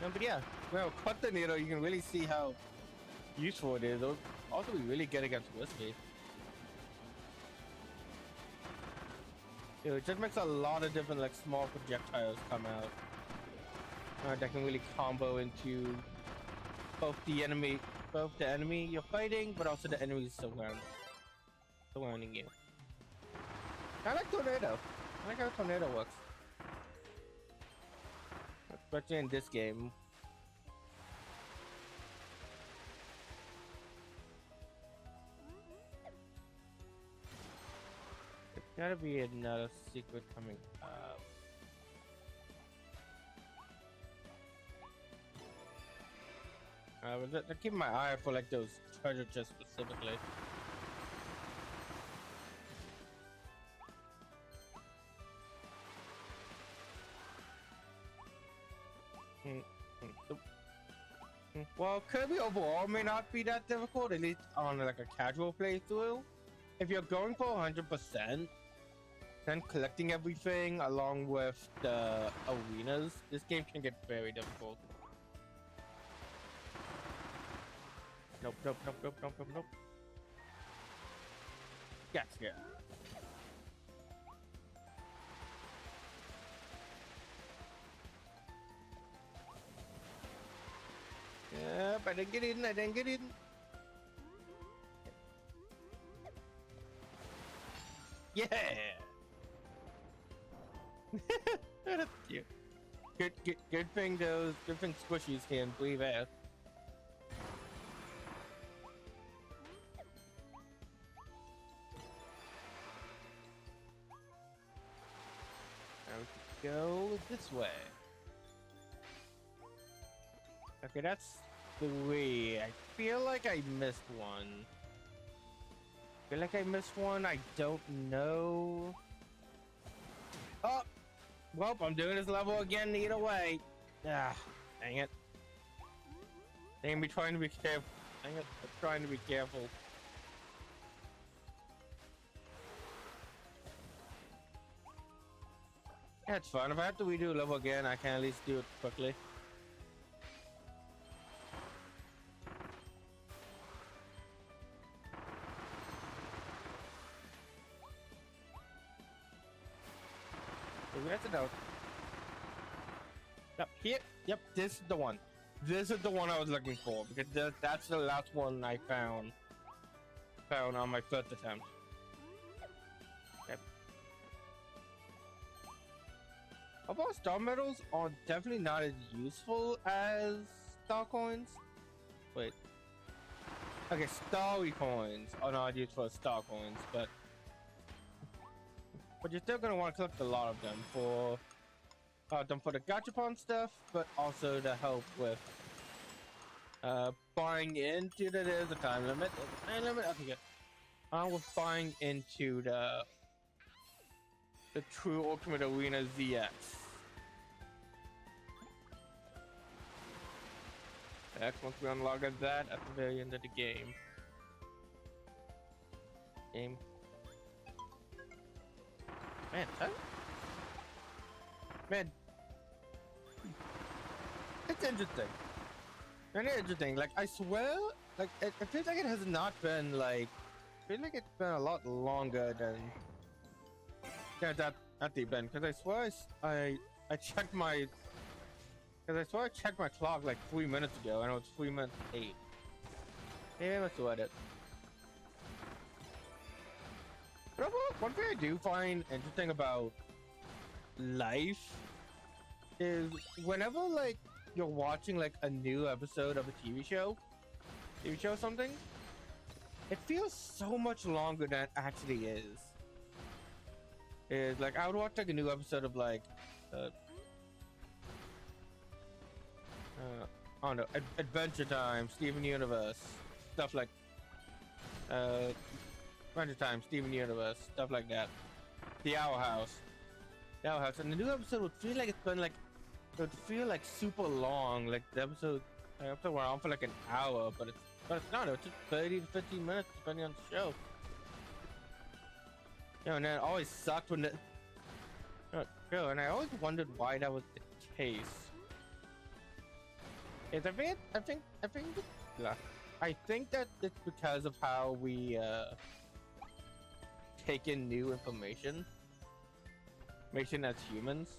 No, but yeah, well, Puerto Needle, you can really see how useful it is. Also, we really get against whiskey. It just makes a lot of different like small projectiles come out that can really combo into both the enemy you're fighting, but also the enemies surrounding you. I like tornado. I like how tornado works, especially in this game. Gotta be another secret coming up. I'm keeping my eye for like those treasure chests specifically. Mm, mm, Well, Kirby overall may not be that difficult, at least on like a casual playthrough. If you're going for 100%, then collecting everything along with the arenas, this game can get very difficult. Nope, nope, nope, nope, nope, nope, nope. Yes, yeah. Yep, I didn't get in, I didn't get in. Yeah! That's cute. Good thing squishies can breathe air. Now we can go this way. Okay, that's 3. I feel like I missed one. I don't know. Oh! Well, I'm doing this level again either way. Ah, dang it. Dang me trying to be careful. Dang it, I'm trying to be careful. Yeah, it's fun. If I have to redo a level again, I can at least do it quickly. That's it out. Yep, here. Yep, this is the one. This is the one I was looking for because that's the last one I found on my first attempt. Yep. Although star medals are definitely not as useful as star coins. Wait. Okay, starry coins are not used for star coins, but you're still gonna want to collect a lot of them for the gachapon stuff, but also to help with buying into there's a time limit. I think it. With buying into the true Ultimate Arena ZX. Next, once we unlock that at the very end of the game. Man, it's interesting. Very interesting. Like, I swear, like, it feels like it has not been, like, I feel like it's been a lot longer than that they've been. Because I swear I checked my, clock like 3 minutes ago, and it was 3 minutes 8. Maybe I must have read it. But one thing I do find interesting about life is whenever like you're watching like a new episode of a TV show or something, it feels so much longer than it actually is. Is like I would watch like a new episode of like I don't know, Adventure Time, Steven Universe, stuff like Adventure Time, Steven Universe, stuff like that. The Owl House, and the new episode would feel like it's been like, it would feel like super long. Like the episode went on for like an hour, but it's not. It's just 30 to 15 minutes depending on the show. You know, and then it always sucked when it. And I always wondered why that was the case. I think that it's because of how we take in new information as humans.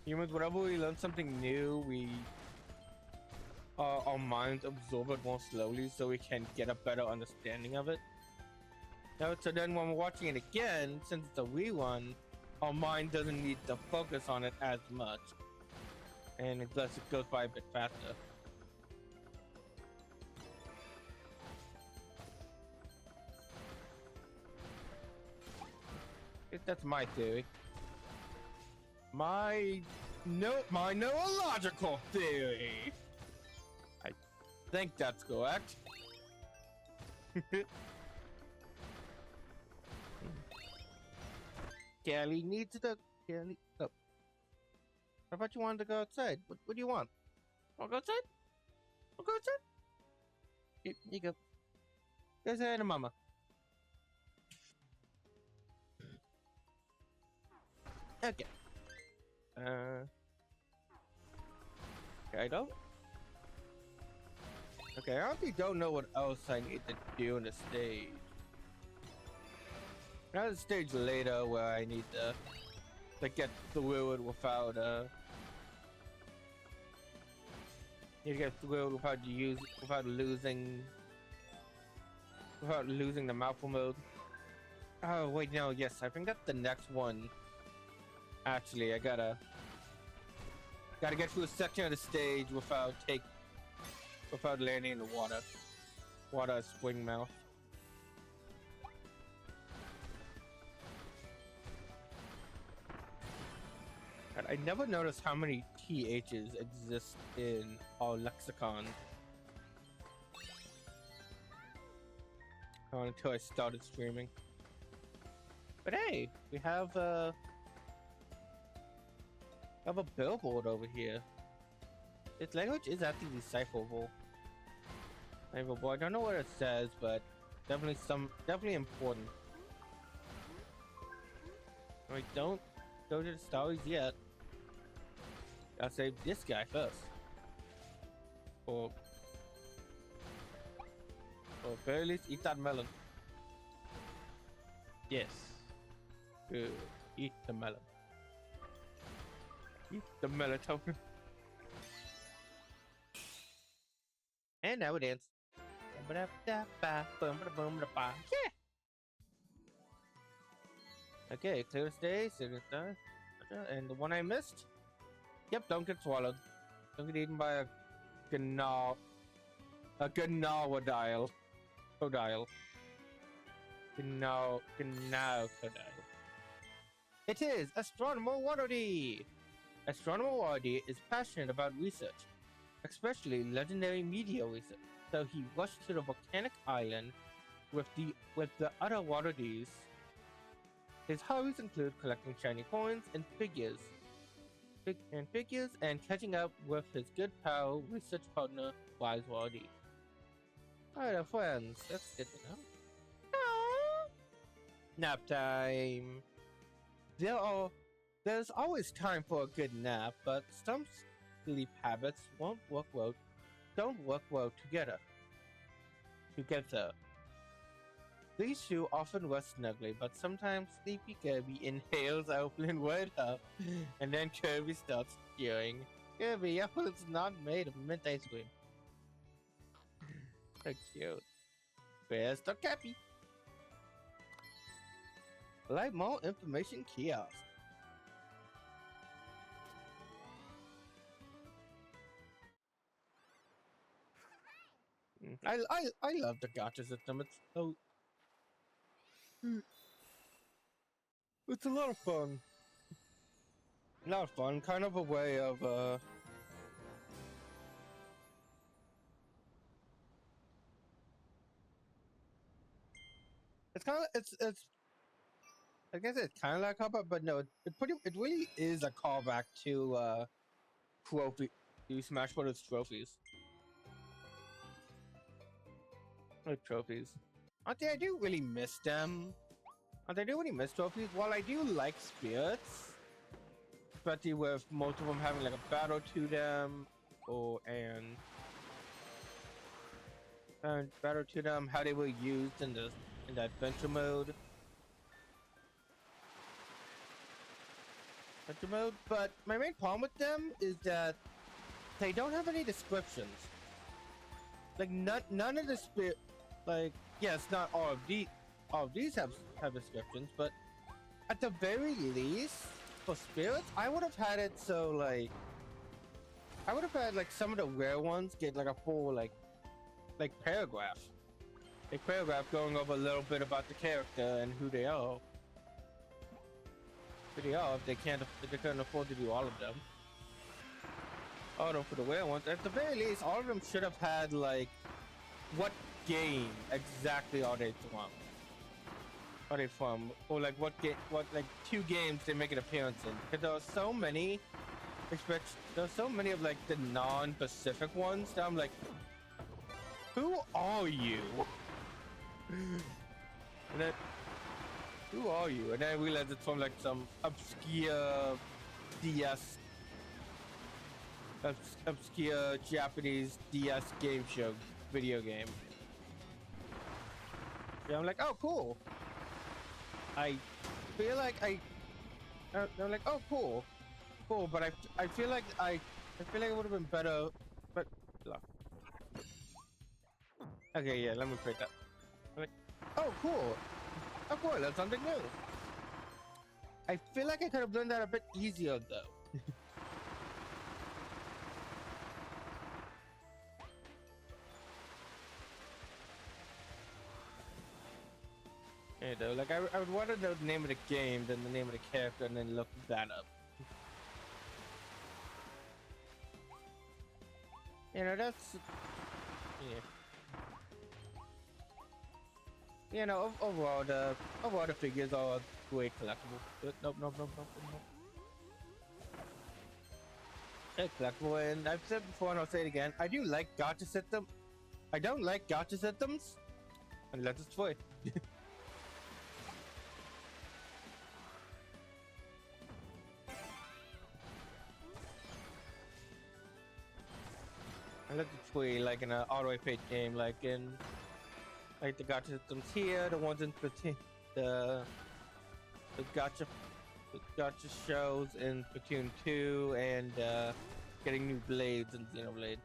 Whenever we learn something new, our minds absorb it more slowly, so we can get a better understanding of it. So then, when we're watching it again, since it's a rerun, our mind doesn't need to focus on it as much, and it goes by a bit faster. That's my theory. My neurological theory. I think that's correct. Kelly needs the Kelly. Oh. I thought you wanted to go outside. What do you want? Want to go outside? Want to go outside? Here you go. Go say hi to Mama. Okay. Okay, I don't. Okay, I honestly don't know what else I need to do in the stage. There's a stage later where I need to get through it without need to get through it without losing the mouthful mode. Oh wait, no, yes, I think that's the next one. Actually, I gotta get through a section of the stage without landing in the water spring mouth. And I never noticed how many THs exist in our lexicon until I started streaming. But hey, we have a billboard over here. Its language is actually decipherable. I don't know what it says, but definitely important. Alright, don't go to the stories yet. Gotta save this guy first. Or at very least eat that melon. Yes. Good. Eat the melon. Eat the melon token. And now we dance. Yeah. Okay, clear the stage, and the one I missed. Yep, don't get swallowed. Don't get eaten by a Gnawadile. Crocodile. Crocodile. It is Astronomer Wardy! Astronomer Wardy is passionate about research, especially legendary meteor research, so he rushed to the volcanic island with the other Wardies. His hobbies include collecting shiny coins and figures, and catching up with his good pal, research partner, Wise Wardy. Alright, our friends, that's good to know. Nap time. There's always time for a good nap, but some sleep habits don't work well together. These two often rest snugly, but sometimes Sleepy Kirby inhales Oakland right up, and then Kirby starts cheering. Kirby, Oakland's not made of mint ice cream. So cute. Where's the Cappy? Like more information kiosk. I love the gacha system. It's so it's a lot of fun. Kind of a way of it's I guess it's kind of like a callback, but no, it really is a callback to Smash Brothers trophies. Like trophies. I do really miss them. I do really miss trophies. While I do like spirits, especially with most of them having like a battle to them, and battle to them, how they were used in the adventure mode. But my main problem with them is that they don't have any descriptions. Like none of the spirit, like yes, not all of these have descriptions, but at the very least for spirits, I would have had it so like some of the rare ones get like a full like paragraph, going over a little bit about the character and who they are. If they couldn't afford to do all of them. Although for the rare ones, at the very least, all of them should have had like what game exactly are they from? Or like what like 2 games they make an appearance in? Because there are so many there's so many of like the non-Pacific ones that I'm like, who are you? And then, who are you? And then I realized it's from like some obscure DS, obscure Japanese DS game show, video game. Yeah, I'm like, oh, cool. I feel like I'm like, oh, cool, but I feel like I feel like it would have been better, but look. Okay, yeah, let me create that. I'm like, oh, cool. Oh, cool, that's something new. I feel like I could have done that a bit easier, though. You know, like I would want to know the name of the game than the name of the character and then look that up. You know, that's... Yeah. You know, overall the figures are great collectible. Nope. They're collectible, and I've said before and I'll say it again. I do like gacha systems. I don't like gacha systems unless it's toy. Unless it's toy, like in an auto paid game, like in like the gacha systems here, the ones in the gacha shows in Splatoon 2, and getting new blades in Xenoblade.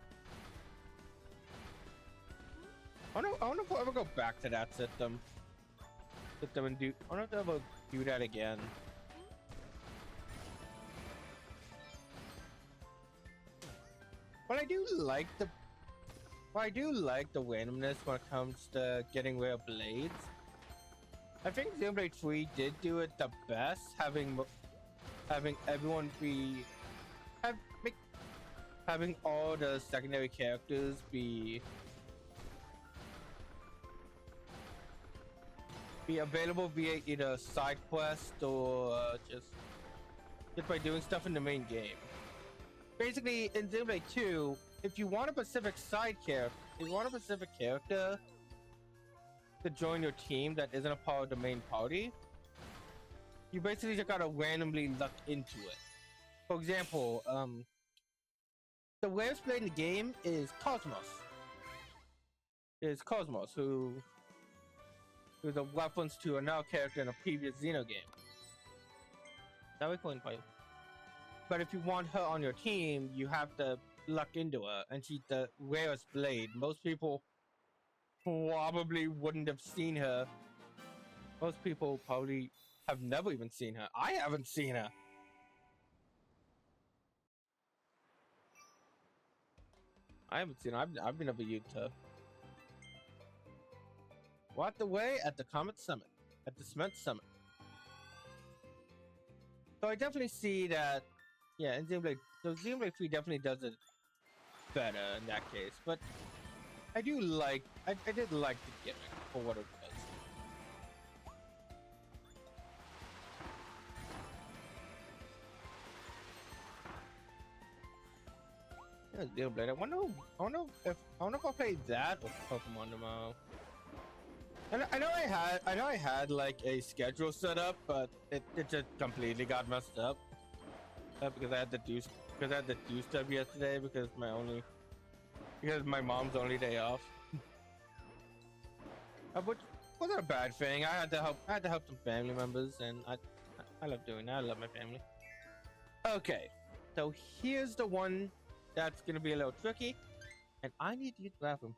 I wonder if we'll ever go back to that system. And do. I wonder if they'll ever do that again. But I do like the randomness when it comes to getting rid of blades. I think Xenoblade 3 did do it the best, having everyone having all the secondary characters be available via either side quest or just by doing stuff in the main game. Basically, in Xenoblade 2, if you want a specific character to join your team that isn't a part of the main party, you basically just gotta randomly luck into it. For example, the rarest blade in the game is Cosmos. Who's a reference to another character in a previous Xeno game. That we couldn't fight. But if you want her on your team, you have to luck into her, and she's the rarest blade. Most people probably wouldn't have seen her. Most people probably have never even seen her. I haven't seen her. I've been never used her. Walked away at the Comet Summit. At the Cement Summit. So I definitely see that, yeah, in Xenoblade 3 definitely does it better in that case, but I did like the gimmick for what it was. Yeah, Xenoblade. I wonder if I'll play that with Pokemon tomorrow. I know I had like a schedule set up, but it just completely got messed up. Because I had to do stuff yesterday because my mom's only day off. Which wasn't a bad thing. I had to help some family members, and I love doing that. I love my family. Okay, so here's the one that's gonna be a little tricky, and I need to use the bathroom.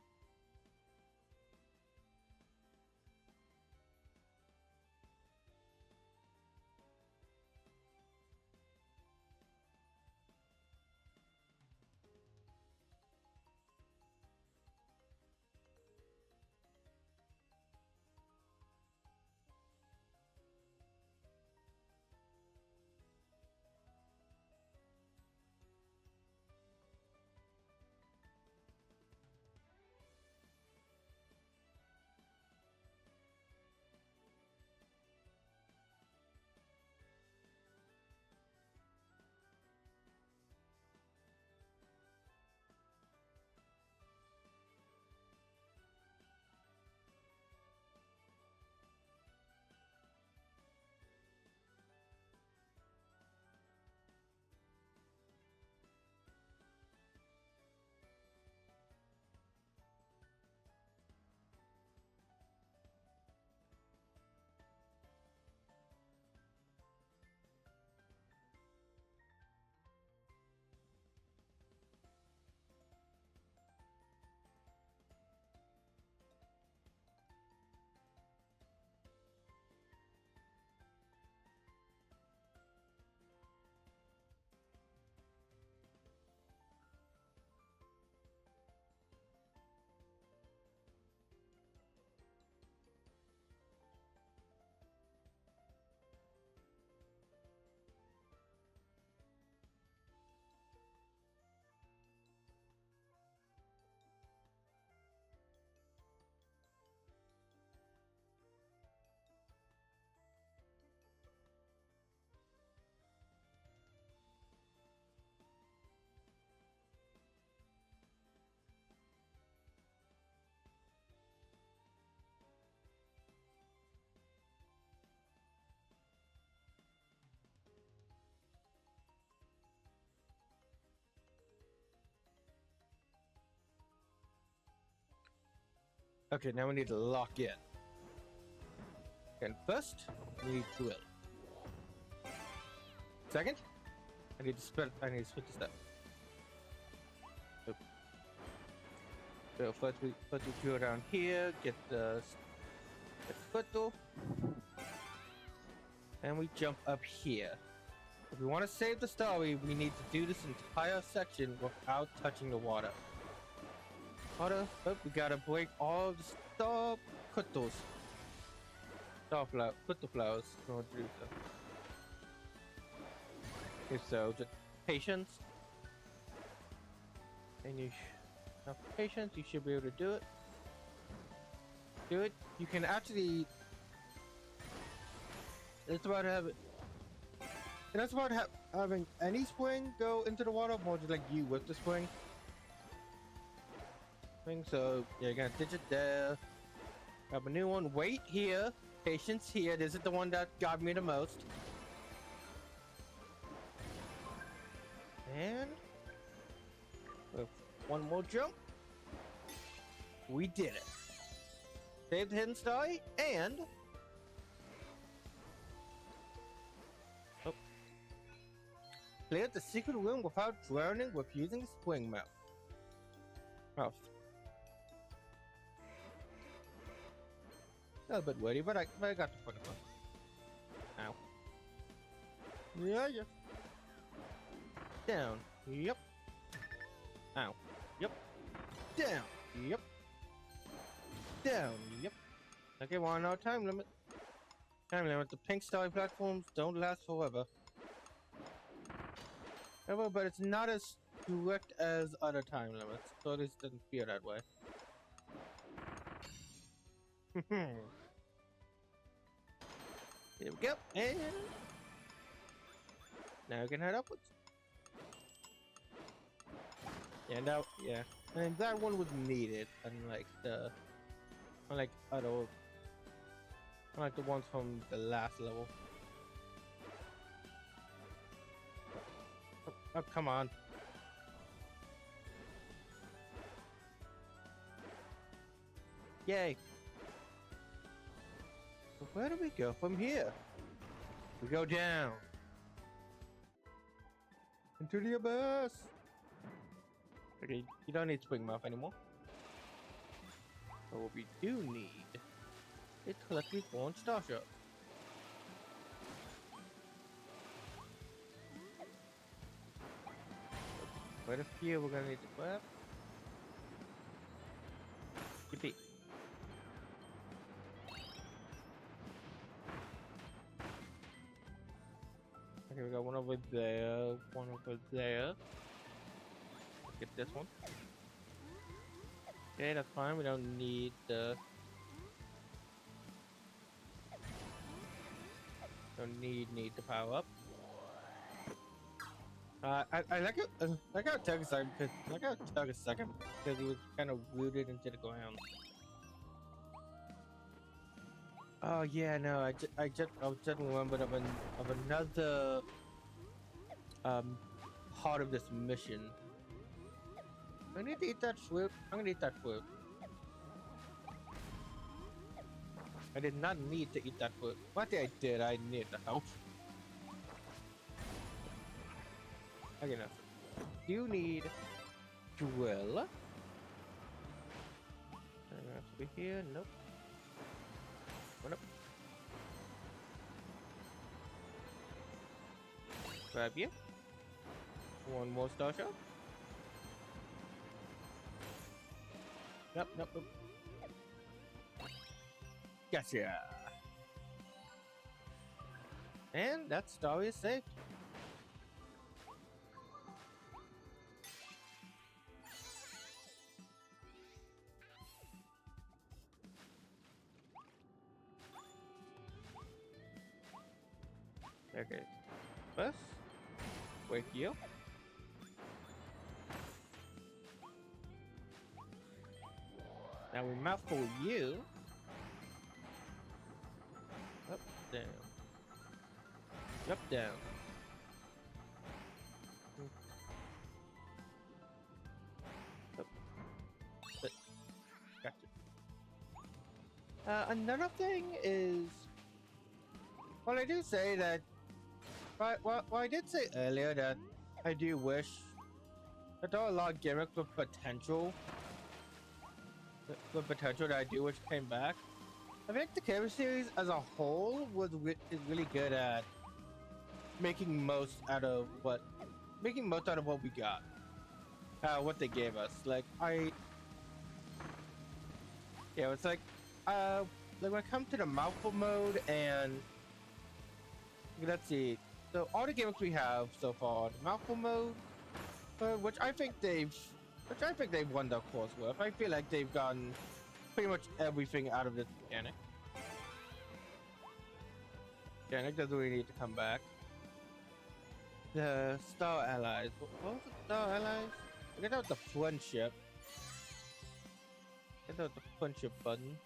Okay, now we need to lock in. And first, we need drill. Second, I need to split this up. So first we drill down here, get the footstool, and we jump up here. If we want to save the story, we need to do this entire section without touching the water. We gotta break all the star crystals. Crystal flowers. In order to do so. Okay, so just patience. And enough patience, you should be able to do it. Do it. You can actually. It's about having. And that's about having any spring go into the water, more just like you with the spring. So yeah, you're gonna ditch it there. Grab a new one. Wait here. Patience here. This is the one that got me the most. And with one more jump, we did it. Saved the hidden star and cleared the secret room without drowning with using spring mouth. A bit wordy, but I got the point of it. Ow. Yeah. Down. Yep. Ow. Yep. Down. Yep. Down. Yep. Okay, we're on our time limit. Time limit. The pink starry platforms don't last forever. But it's not as strict as other time limits, so at least it doesn't feel that way. Here we go, and now we can head upwards. Yeah, now, yeah, and that one was needed, unlike the ones from the last level. Oh, come on. Yay. So where do we go from here? We go down. Into the abyss. Okay, you don't need spring mouth anymore. But what we do need is collectively born star shards. Quite a few we're gonna need to grab. Yippee. Okay, we got one over there, one over there. Let's get this one. Okay, that's fine. We don't need the. Don't need to power up. I like it. I got to take a second because he was kind of rooted into the ground. Oh yeah, no, I just remembered of another part of this mission. I need to eat that fruit. I'm gonna eat that fruit. I did not need to eat that fruit. What I did, I need the help. Okay, now. You need drill. And it has to be here. Nope. What up? Grab you. One more star shot. Nope. Gotcha. And that star is saved. Okay. First, wake you. Now we mouthful you. Up, down. Up, down. Up. Gotcha. Another thing is, well, I do say that. Well, I did say earlier that I do wish that there are a lot of gimmicks with potential that I do wish came back. I think the Kirby series as a whole is really good at making most out of what we got, what they gave us. It's like when it comes to the mouthful mode and let's see, so all the gimmicks we have so far, the mouthful mode, which I think they've won their course with. I feel like they've gotten pretty much everything out of this mechanic. Mechanic doesn't really need to come back. The Star Allies. What was the Star Allies? I guess that was the friendship. I guess that was the friendship button.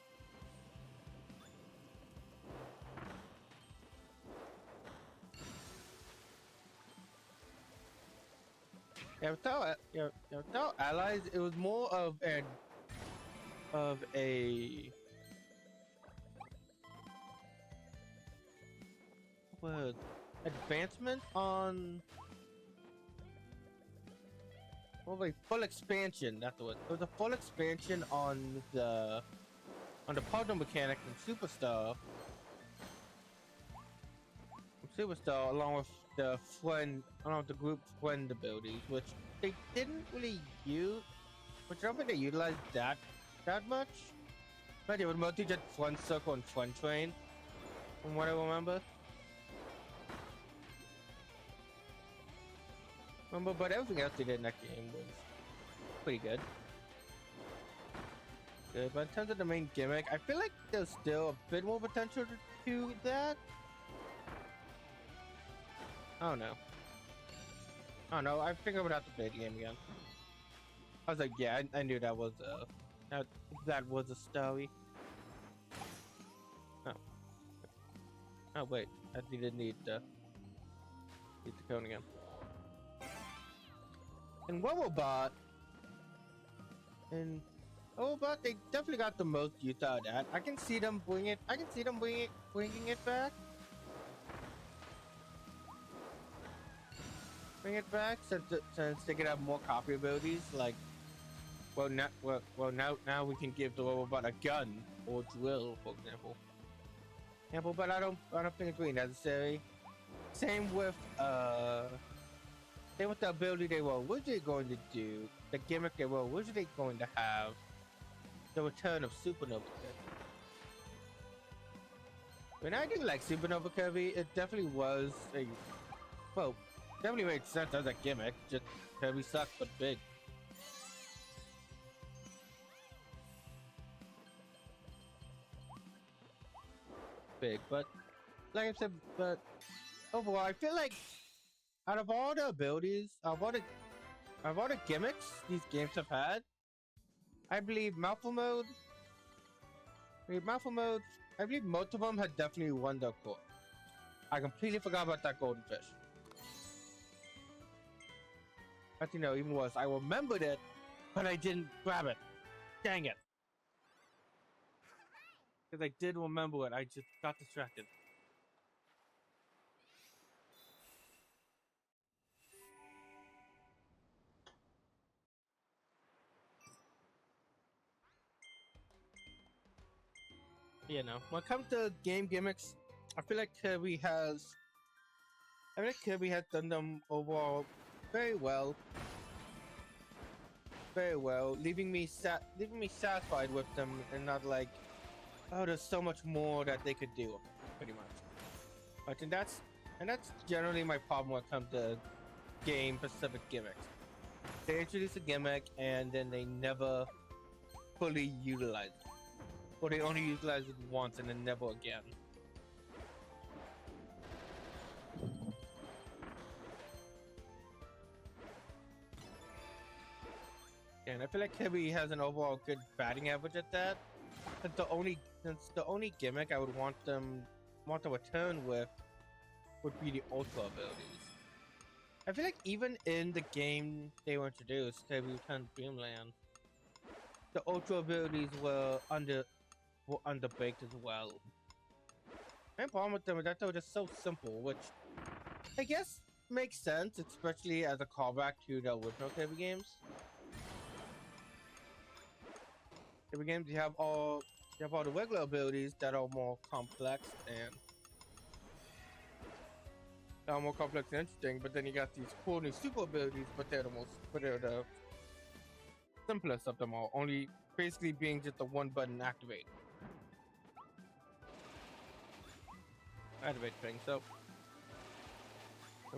Yeah, without allies, it was more of a what, advancement on, well, a full expansion. That's what it was, a full expansion on the partner mechanic in Superstar. Along with the group friend abilities, which they didn't really use, which I don't think they utilized that much. But it was mostly just Friend Circle and Friend Train, from what I remember. But everything else they did in that game was pretty good. But in terms of the main gimmick, I feel like there's still a bit more potential to that. I don't know. I think I would have to play the game again. I was like, yeah, I knew that was a story. Oh wait, I didn't need the cone again. And Robobot, they definitely got the most use out of that. I can see them bringing it back. Bring it back since they can have more copy abilities. Like, now we can give the robot a gun or drill, for example. But I don't think it's really necessary. Same with the ability they were originally going to do, the gimmick they were originally going to have, the return of Supernova Kirby. When I do like Supernova Kirby, it definitely was definitely made sense as a gimmick. Just Kirby sucks, but big. But like I said, but overall, I feel like out of all the abilities, out of all the gimmicks these games have had, I believe Mouthful Mode. I believe most of them had definitely won their course. I completely forgot about that golden fish. Actually, no, even worse. I remembered it, but I didn't grab it. Dang it. Because I did remember it, I just got distracted. You know, when it comes to game gimmicks, I feel like Kirby has done them overall very well. Very well, leaving me satisfied with them and not like, oh, there's so much more that they could do, pretty much. But and that's generally my problem when it comes to game specific gimmicks. They introduce a gimmick and then they never fully utilize it, or they only utilize it once and then never again. And I feel like Kirby has an overall good batting average at that. Since the only gimmick I would want to return with would be the Ultra abilities. I feel like even in the game they were introduced, Kirby Return to Dreamland, the Ultra abilities were were underbaked as well. My problem with them is that they were just so simple, which I guess makes sense, especially as a callback to the original Kirby games. Kirby games, you have all the regular abilities that are more complex and interesting, but then you got these cool new super abilities, but they're the simplest of them all, only basically being just a one button activate thing. So,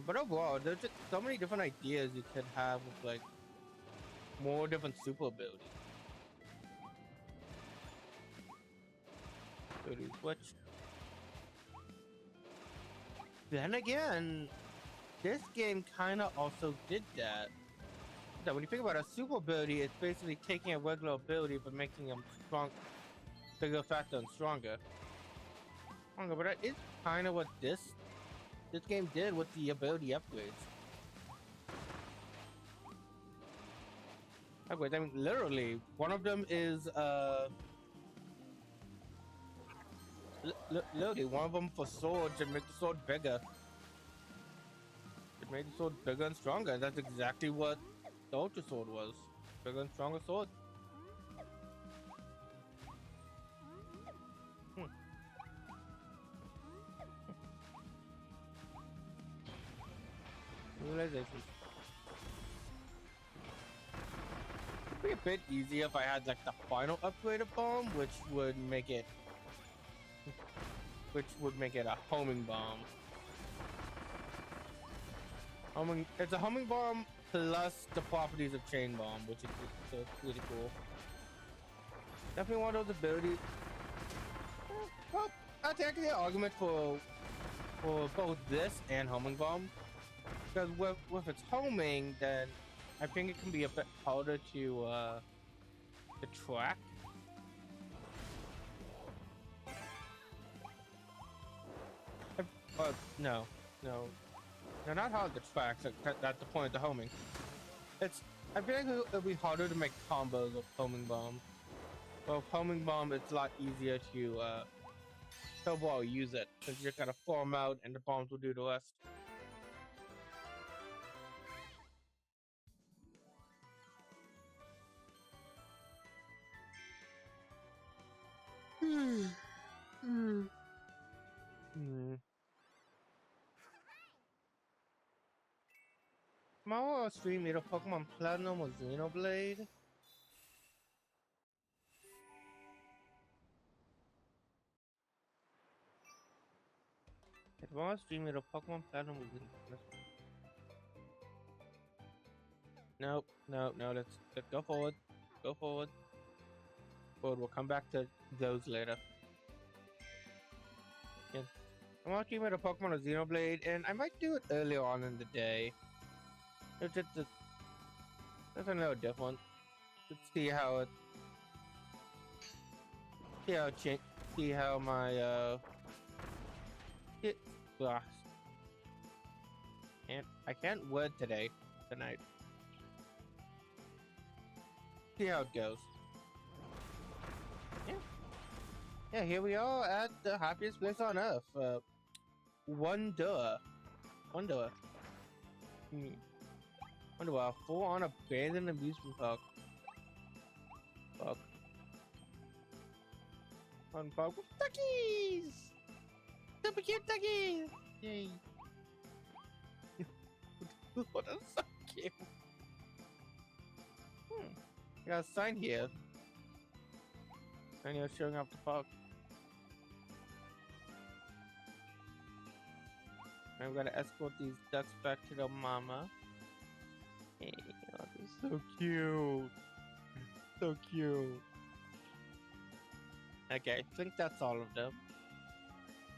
but overall, there's just so many different ideas you could have with like more different super abilities. Which then again, this game kind of also did that. That when you think about a super ability, it's basically taking a regular ability but making them strong, bigger, faster, and stronger. But that is kind of what this game did with the ability upgrades. Upgrades, I mean, literally, one of them is literally one of them for swords and make the sword bigger. It made the sword bigger and stronger. And that's exactly what the Ultra Sword was. Bigger and stronger sword. Realization. It'd be a bit easier if I had like the final upgraded bomb, which would make it a homing bomb. It's a homing bomb plus the properties of chain bomb, which is really cool. Definitely one of those abilities. Well, that's actually an argument for both this and homing bomb, because with its homing, then I think it can be a bit harder to track. No, not hard to track. That's the point of the homing. I feel like it'll be harder to make combos with homing bomb. Well, with homing bomb, it's a lot easier to overall use it, since you just gotta form out and the bombs will do the rest. Tomorrow I'll stream either Pokemon Platinum or Xenoblade. Tomorrow I'll stream either Pokemon Platinum or Xenoblade. Nope, no, let's go forward. Go forward. We'll come back to those later. Yeah. I'm watching either Pokemon or Xenoblade, and I might do it earlier on in the day. It's just that's a little different. Let's see how it. See how my gosh. And I can't word tonight. See how it goes. Yeah, here we are at the happiest place on earth. Wonder. Wonder, full on abandoned amusement park. Fun park with duckies! Super cute duckies! Yay! What is so cute? I got a sign here. And you're showing up the park. I'm gonna escort these ducks back to their mama. Hey, oh, they're so cute. So cute. Okay, I think that's all of them.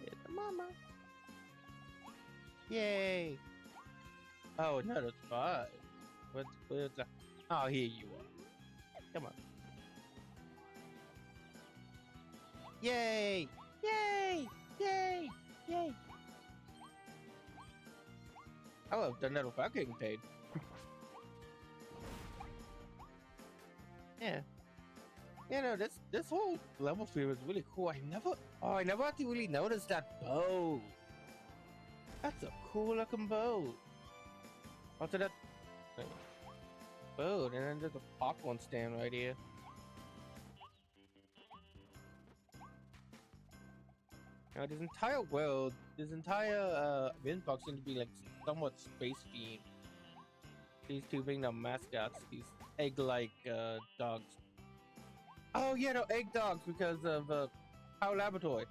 Here's the mama. Yay! Oh, no, that's 5. Where's the... Oh, here you are. Come on. Yay! Yay! Yay! Yay! I would have done that without getting paid. Yeah. You know, this whole level feel is really cool. I never actually really noticed that bow. That's a cool looking bow. Also that boat, and then there's a popcorn stand right here. Now this entire world, this entire inbox seems to be like somewhat space themed. These two being the mascots, these egg-like dogs. Oh yeah, no egg dogs because of How Laboratory.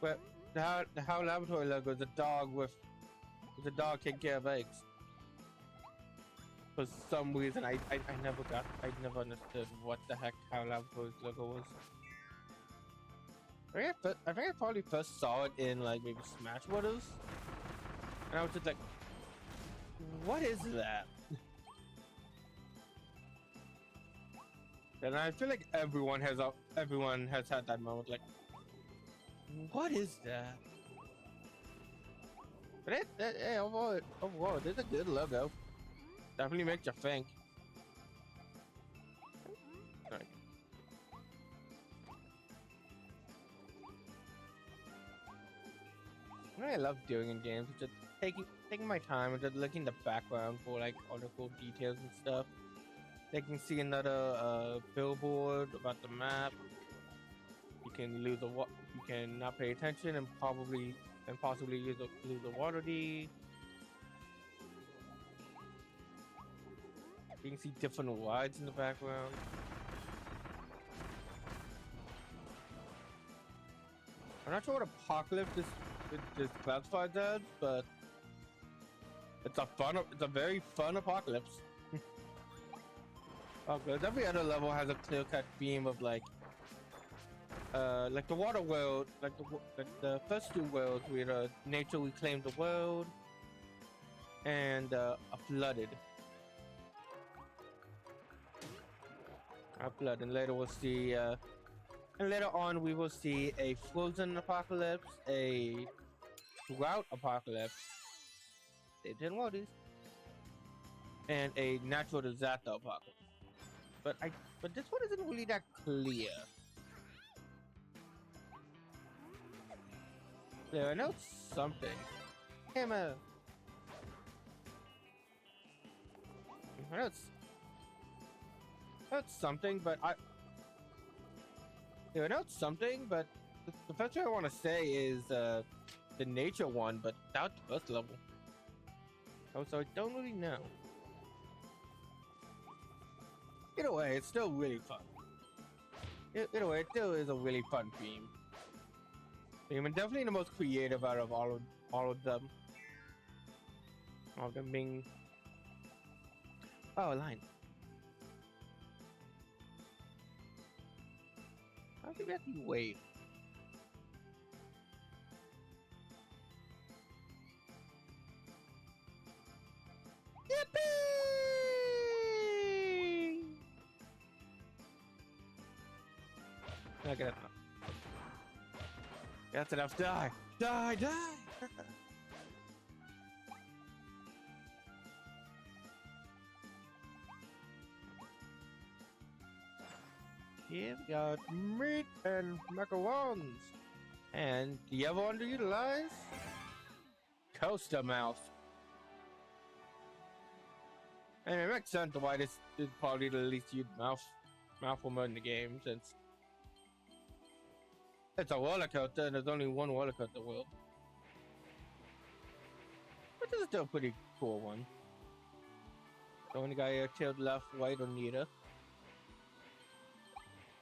But the How Laboratory logo is a dog with a dog taking care of eggs. For some reason, I never understood what the heck How Laboratory's logo was. I think I probably first saw it in like maybe Smash Brothers, and I was just like, "What is that?" And I feel like everyone has had that moment, like, "What is that?" But overall, it's a good logo. Definitely makes you think. Sorry. What I love doing in games is just taking my time and just looking at the background for like all the cool details and stuff. They can see another billboard about the map. You can you can not pay attention and possibly lose the water D. You can see different rides in the background. I'm not sure what apocalypse is classified as, but it's a very fun apocalypse. Because every other level has a clear-cut theme of like the water world, like the first two worlds where nature reclaimed the world and a flooded. And later we'll see and later on we will see a frozen apocalypse, a drought apocalypse, they didn't want these, and a natural disaster apocalypse. But this one isn't really that clear. Yeah, I know it's something. Hammer. I know it's something, but I know it's something, but the first thing I want to say is the nature one, but that's the first level. Oh, so I don't really know. Either way, it's still really fun. Either way, it still is a really fun theme. And definitely the most creative out of all of them. All of them being a line. How can we have to wait? Yippee! Okay, that's enough. That's enough. Die! Die! Die! Here we got meat and macarons. And the other underutilized? Coaster mouth. And it makes sense why this is probably the least used mouthful mode in the game, since it's a roller coaster and there's only one roller coaster world. But this is still a pretty cool one. The only guy here tilt left, right, or neither.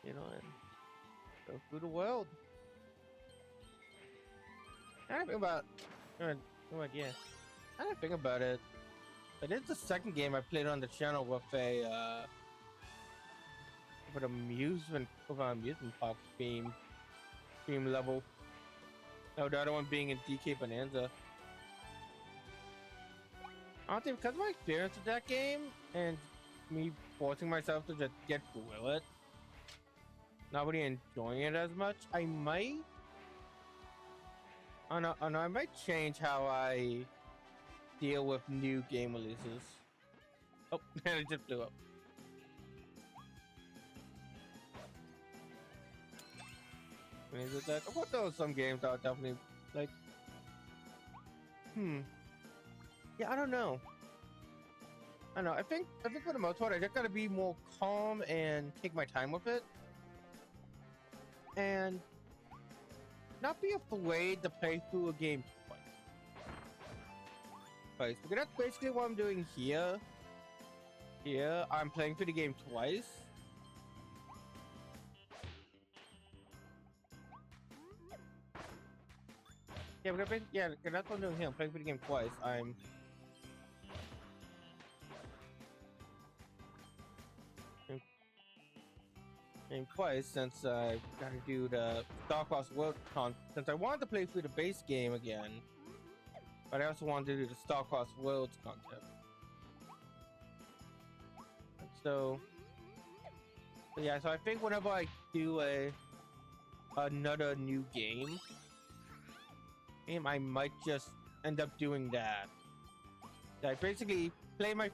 You know, and go through the world. I don't think about yeah. I don't think about it. But it's the second game I played on the channel with a amusement park theme level. No, the other one being in DK Bonanza. Honestly, because of my experience with that game and me forcing myself to just get through it, not really enjoying it as much, I might change how I deal with new game releases. Oh, and it just blew up. I mean, is that what there are some games that are definitely like, yeah, I don't know. I don't know. I think for the most part, I just gotta be more calm and take my time with it, and not be afraid to play through a game twice. Because that's basically what I'm doing here. Here, I'm playing through the game twice. Yeah, that's what I'm doing here. I'm playing through the game twice. I'm playing twice since I gotta do the Star-CrossedWorld since I wanted to play through the base game again, but I also wanted to do the Star-CrossedWorld content. So yeah, so I think whenever I do another new game, I might just end up doing that. I basically play my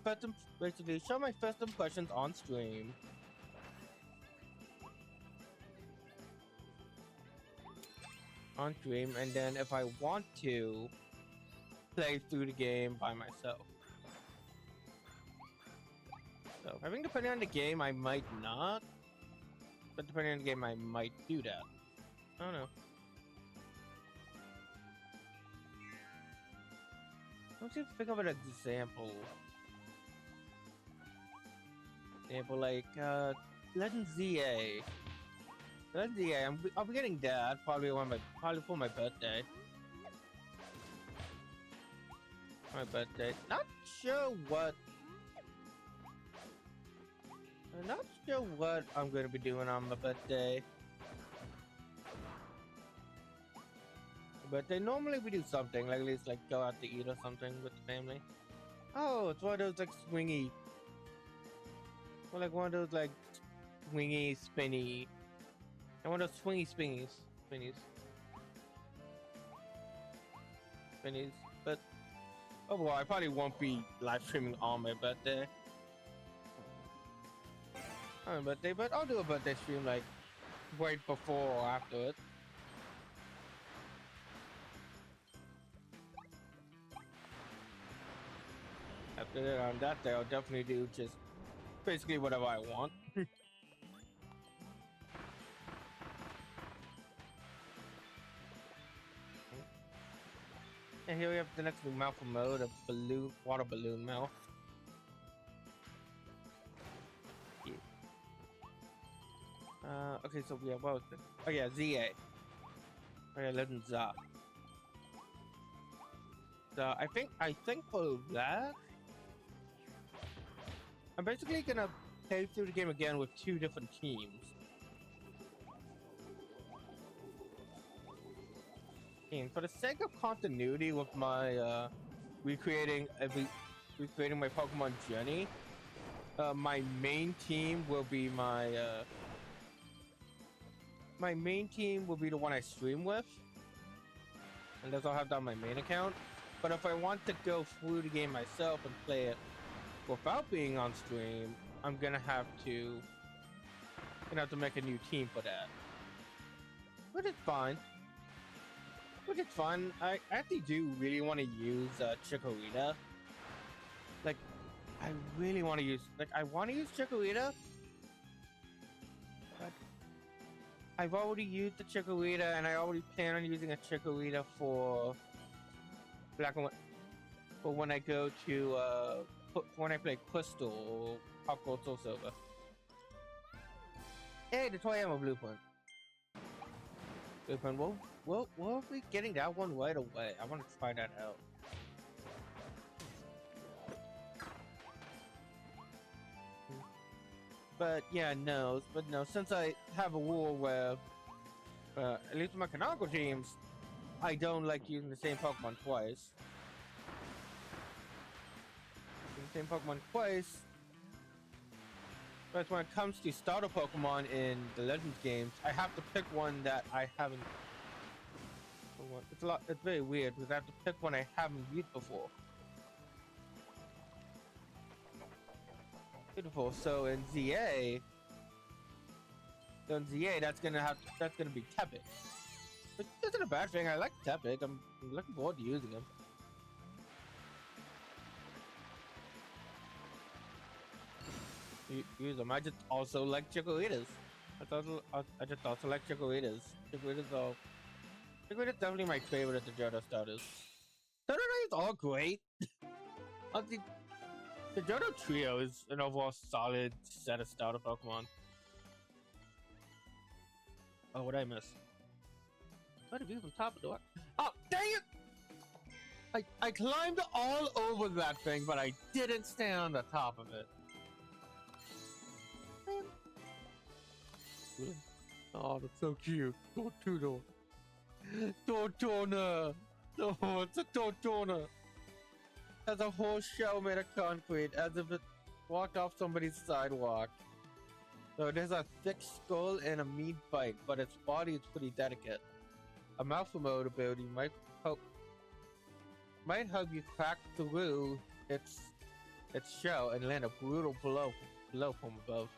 basically show my first impressions on stream. And then if I want to play through the game by myself. So I think depending on the game, I might not, but depending on the game, I might do that. I don't know. Let's see if I think of an example. Example like Legend ZA. Legend ZA. I'll be getting that probably for my birthday. Not sure what. I'm not sure what I'm going to be doing on my birthday. But normally we do something, like at least like go out to eat or something with the family. Oh, it's one of those like swingy. Or like one of those like swingy, spinny. And one of those swingy spinnies. But overall, I probably won't be live streaming on my birthday. But I'll do a birthday stream like right before or after it. After that, on that day, I'll definitely do just basically whatever I want. And here we have the next new mouth mode, a water balloon mouth. Yeah. Okay, so yeah, what was it? Oh yeah, ZA. Okay, Legend ZA. So I think for that, I'm basically gonna play through the game again with 2 different teams. And for the sake of continuity with my recreating my Pokemon journey, my main team will be the one I stream with, and that's all I have on my main account. But if I want to go through the game myself and play it without being on stream, I'm gonna have to make a new team for that. But it's fine. I actually do really want to use Chikorita. Like, I really want to use Chikorita. But I've already used the Chikorita, and I already plan on using a Chikorita for Black and White. But when I go to when I play Crystal or Gold Soul Silver. Hey, the Toyama Blueprint. We'll be getting that one right away. I want to try that out. But no, since I have a rule where, at least in my canonical teams, I don't like using the same Pokemon twice. But when it comes to starter Pokemon in the Legends games, I have to pick one that I haven't. It's very weird because I have to pick one I haven't used before. Beautiful. So in ZA, Then ZA, that's gonna be tepid. Which isn't a bad thing. I like tepid. I'm looking forward to using him. Use them. I just also like Chikorritas. I just also like Chikorritas. Chikorrita's definitely my favorite of the Johto starters. Totodile is all great. The Johto trio is an overall solid set of starter Pokemon. Oh, what did I miss? What did you from top of the door? Oh, dang it! I climbed all over that thing, but I didn't stand on the top of it. Oh, that's so cute. Tortudo. Tortona. No, it's a Tortona. Has a whole shell made of concrete, as if it walked off somebody's sidewalk. So it has a thick skull and a mean bite, but its body is pretty delicate. A mouth remote ability might help you crack through its shell and land a brutal blow from above.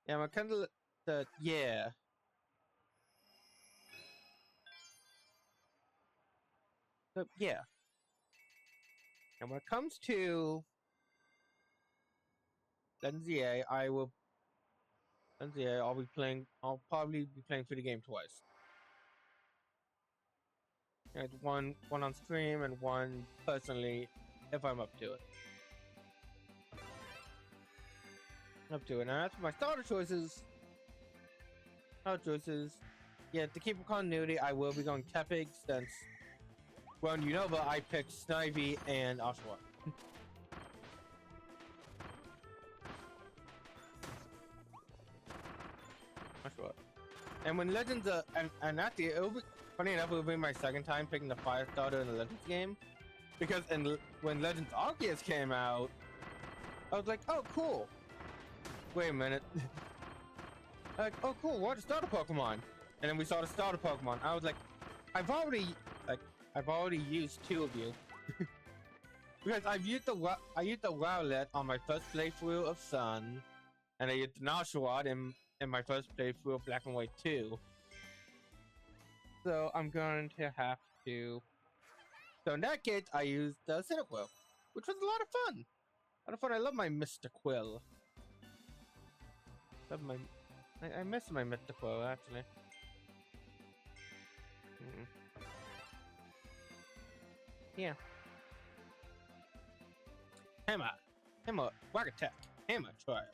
Yeah, I'm kind of yeah. So, yeah. And when it comes to NZA, I'll probably be playing through the game twice. And one on stream and one personally, if I'm up to it. And as for my starter choices, yeah, to keep continuity, I will be going Tepig since, well, Unova, I picked Snivy and Oshawott. And when Legends, and actually, it'll be, funny enough, it'll be my second time picking the Fire Starter in the Legends game. Because when Legends Arceus came out, I was like, oh, cool. Wait a minute. Like, oh, cool, what a starter Pokemon. And then we saw the starter Pokemon. I was like, I've already used two of you. Because I used the Rowlet on my first playthrough of Sun, and I used the Oshawott in my first playthrough of Black and White 2. So I'm going to have to. So in that case, I used the Cyndaquil, which was a lot of fun. I love my Mr. Quill. I miss my Mr. Quill actually. Yeah. Hammer, Whack Attack, Hammer Trial.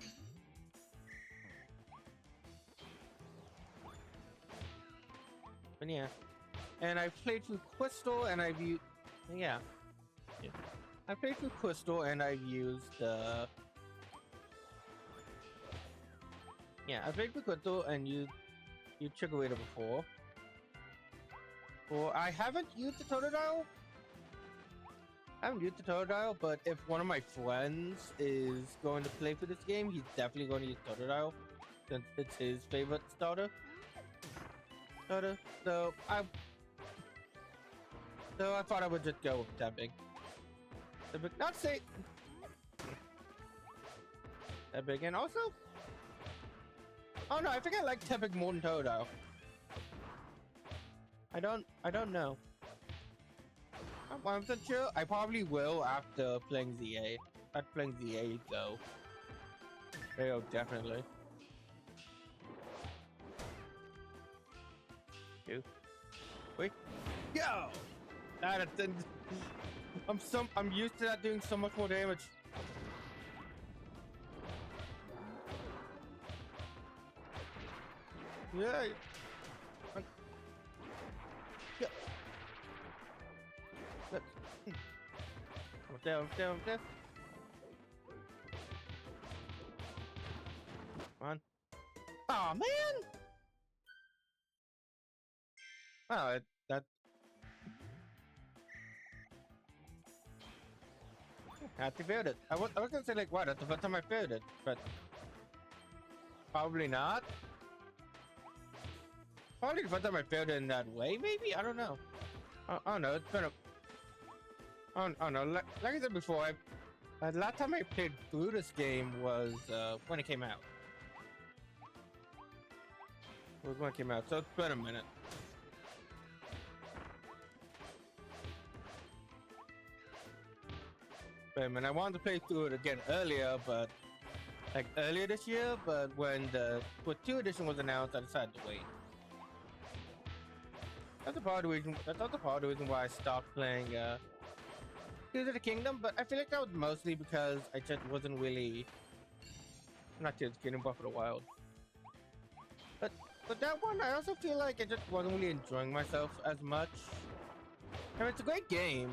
But yeah, and I played through Crystal, and I've used, yeah. I played through Crystal, and I've used I played through Crystal and used Chikorita before. Or I haven't used the Totodile. But if one of my friends is going to play for this game, he's definitely going to use Totodile, since it's his favorite starter. So I thought I would just go with Tepig. Not say Tepig, and also, oh no, I think I like Tepig more than Totodile. I don't know. I'm not sure. I probably will after playing ZA. After playing ZA, though. Oh, definitely. 2, 3, go! I'm used to that doing so much more damage. Yeah. Down. Come on. Aw, man! Oh, that... I failed it. I was gonna say, like, what? That's the first time I failed it, but... Probably not. Probably the first time I failed it in that way, maybe? I don't know. I don't know, it's been a... Oh no, like I said before, Last time I played through this game was when it came out. It was when it came out, so it's been a minute. Wait a minute, I wanted to play through it again earlier, but like earlier this year, but when the Splatoon edition was announced, I decided to wait. That's a part of the reason. That's also part of the reason why I stopped playing Tears of the Kingdom. But I feel like that was mostly because I just wasn't really not Tears of the Kingdom, Breath of the Wild. But that one, I also feel like I just wasn't really enjoying myself as much. I mean, it's a great game.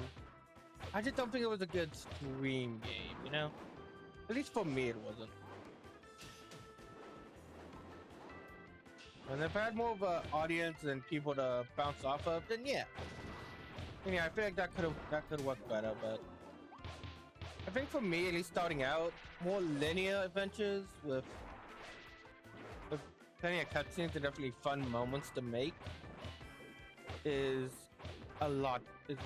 I just don't think it was a good stream game, you know? At least for me, it wasn't. And if I had more of an audience and people to bounce off of, then yeah. And yeah, I feel like that could work better, but I think for me, at least starting out, more linear adventures with plenty of cutscenes and definitely fun moments to make is a lot. It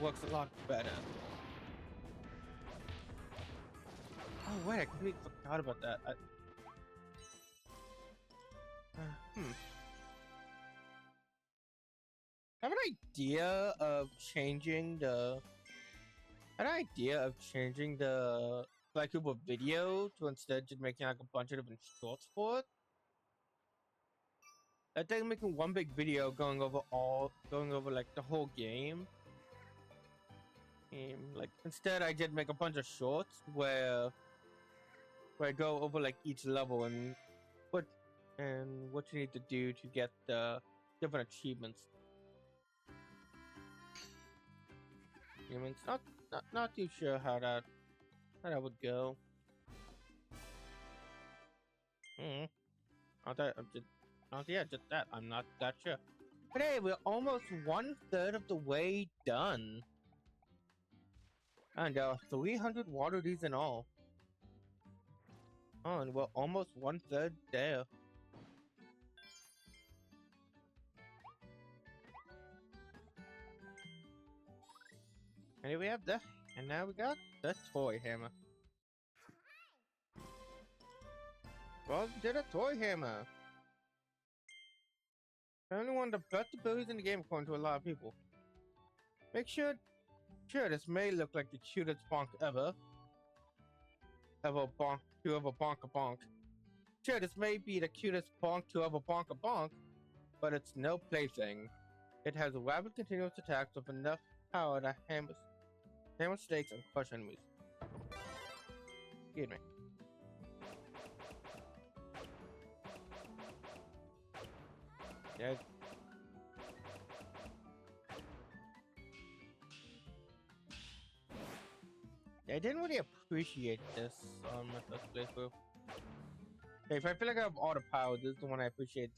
works a lot better. Oh wait, I completely forgot about that. I have an idea of changing the. Black Cube video to instead just making like a bunch of different shorts for it. I think making one big video going over like the whole game. Like instead, I did make a bunch of shorts where I go over like each level and what you need to do to get the different achievements. I mean, it's not too sure how that would go. Just that. I'm not that sure. But hey, we're almost 1/3 of the way done. And 300 water these in all. Oh, and we're almost 1/3 there. And we have and now we got the toy hammer. Well, we did a toy hammer. Only one of the best abilities in the game according to a lot of people. Sure, this may look like the cutest bonk ever. Ever bonk to ever bonk a bonk. Sure, this may be the cutest bonk to ever bonk a bonk, but it's no plaything. It has rapid continuous attacks with enough power to hammer stakes and crush enemies. Excuse me. Yeah. I didn't really appreciate this on my first playthrough. Okay, if I feel like I have all the power, this is the one I appreciate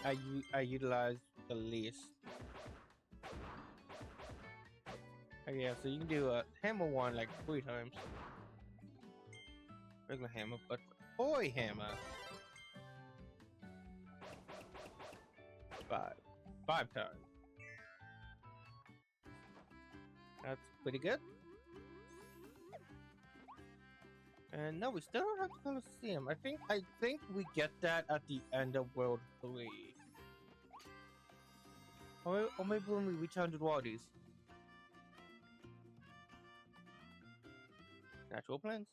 I utilize the least. Okay, yeah, so you can do a hammer one like 3 times. Regular hammer, but toy hammer. 5 times. That's pretty good. And no, we still don't have to go to see him. I think we get that at the end of World 3. Or maybe when we reach 100 wadis. Natural plans.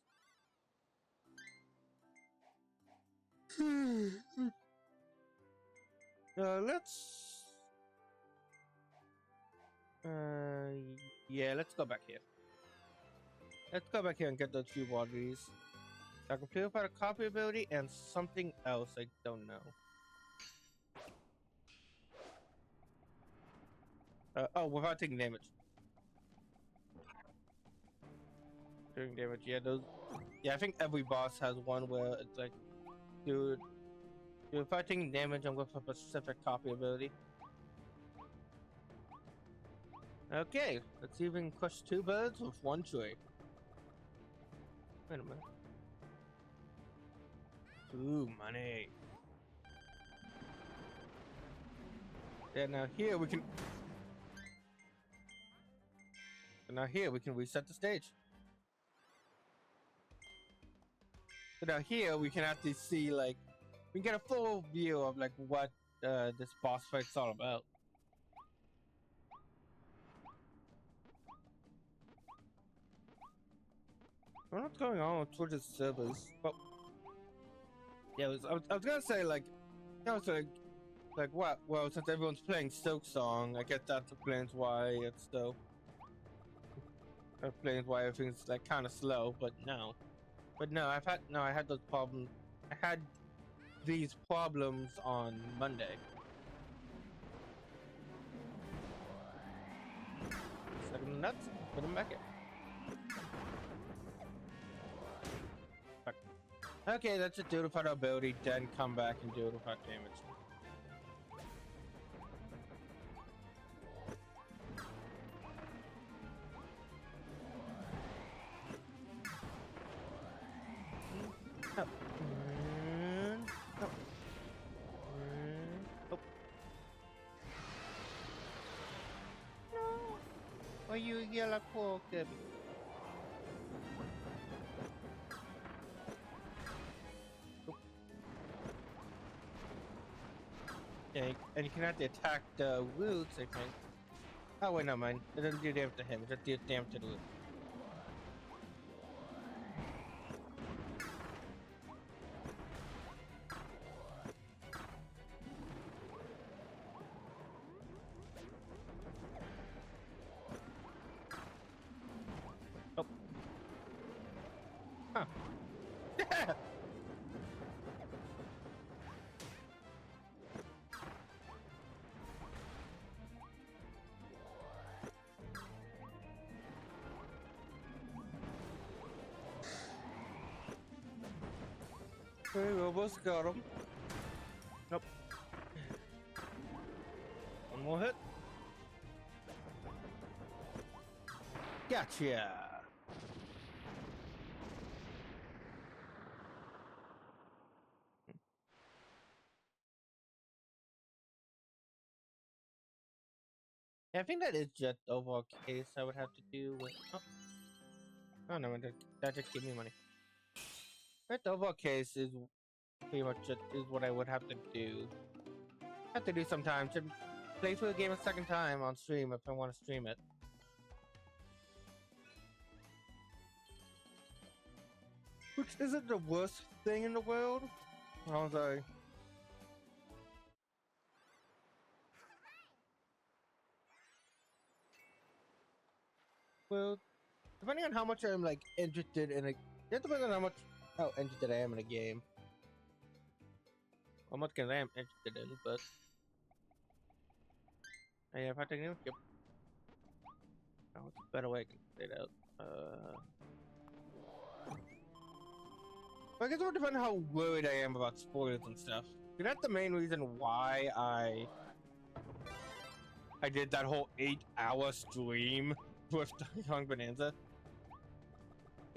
Yeah, let's go back here. Let's go back here and get those few wadis. I can purify the copy ability and something else I don't know. Oh, without taking damage. Taking damage, yeah, those. Yeah, I think every boss has one where it's like, dude, if I'm taking damage, I'm with a specific copy ability. Okay, let's see if we can crush 2 birds with 1 tree. Wait a minute. Ooh, money. Yeah, now here we can. Now here we can reset the stage. So now here we can actually see, like, we can get a full view of like what this boss fight's all about. I don't know what's going on with Twitch's servers. Well, yeah, I was gonna say like, it's like what? Well, since everyone's playing Silk Song, I guess that explains why it's so. Explains why everything's like kind of slow, but no. I had those problems. I had these problems on Monday. Second nuts, put them back in. Fuck. Okay, let's just do it without ability, then come back and do it without damage. Oh. Oh. Oh. No. Why you yell like poor Kirby? Okay, and you can have to attack the roots, I think. Oh wait, no mind. It doesn't do damage to him, it just deals damage to the root. Oh. Huh. We almost got him. Nope. One more hit. Gotcha. Yeah, I think that is just the overall case I would have to do with. Oh no, that just gave me money. But the overall case is pretty much just is what I would have to do. Have to do sometimes to play through the game a second time on stream if I want to stream it. Which isn't the worst thing in the world. Oh, sorry. Well, depending on how much I'm like interested in it depends on how interested I am in a game. How much I am interested in, but if I take it, yep. Oh, it's a better way I can say it out. I guess it would depend on how worried I am about spoilers and stuff. That's the main reason why I did that whole 8-hour stream with Young Bonanza.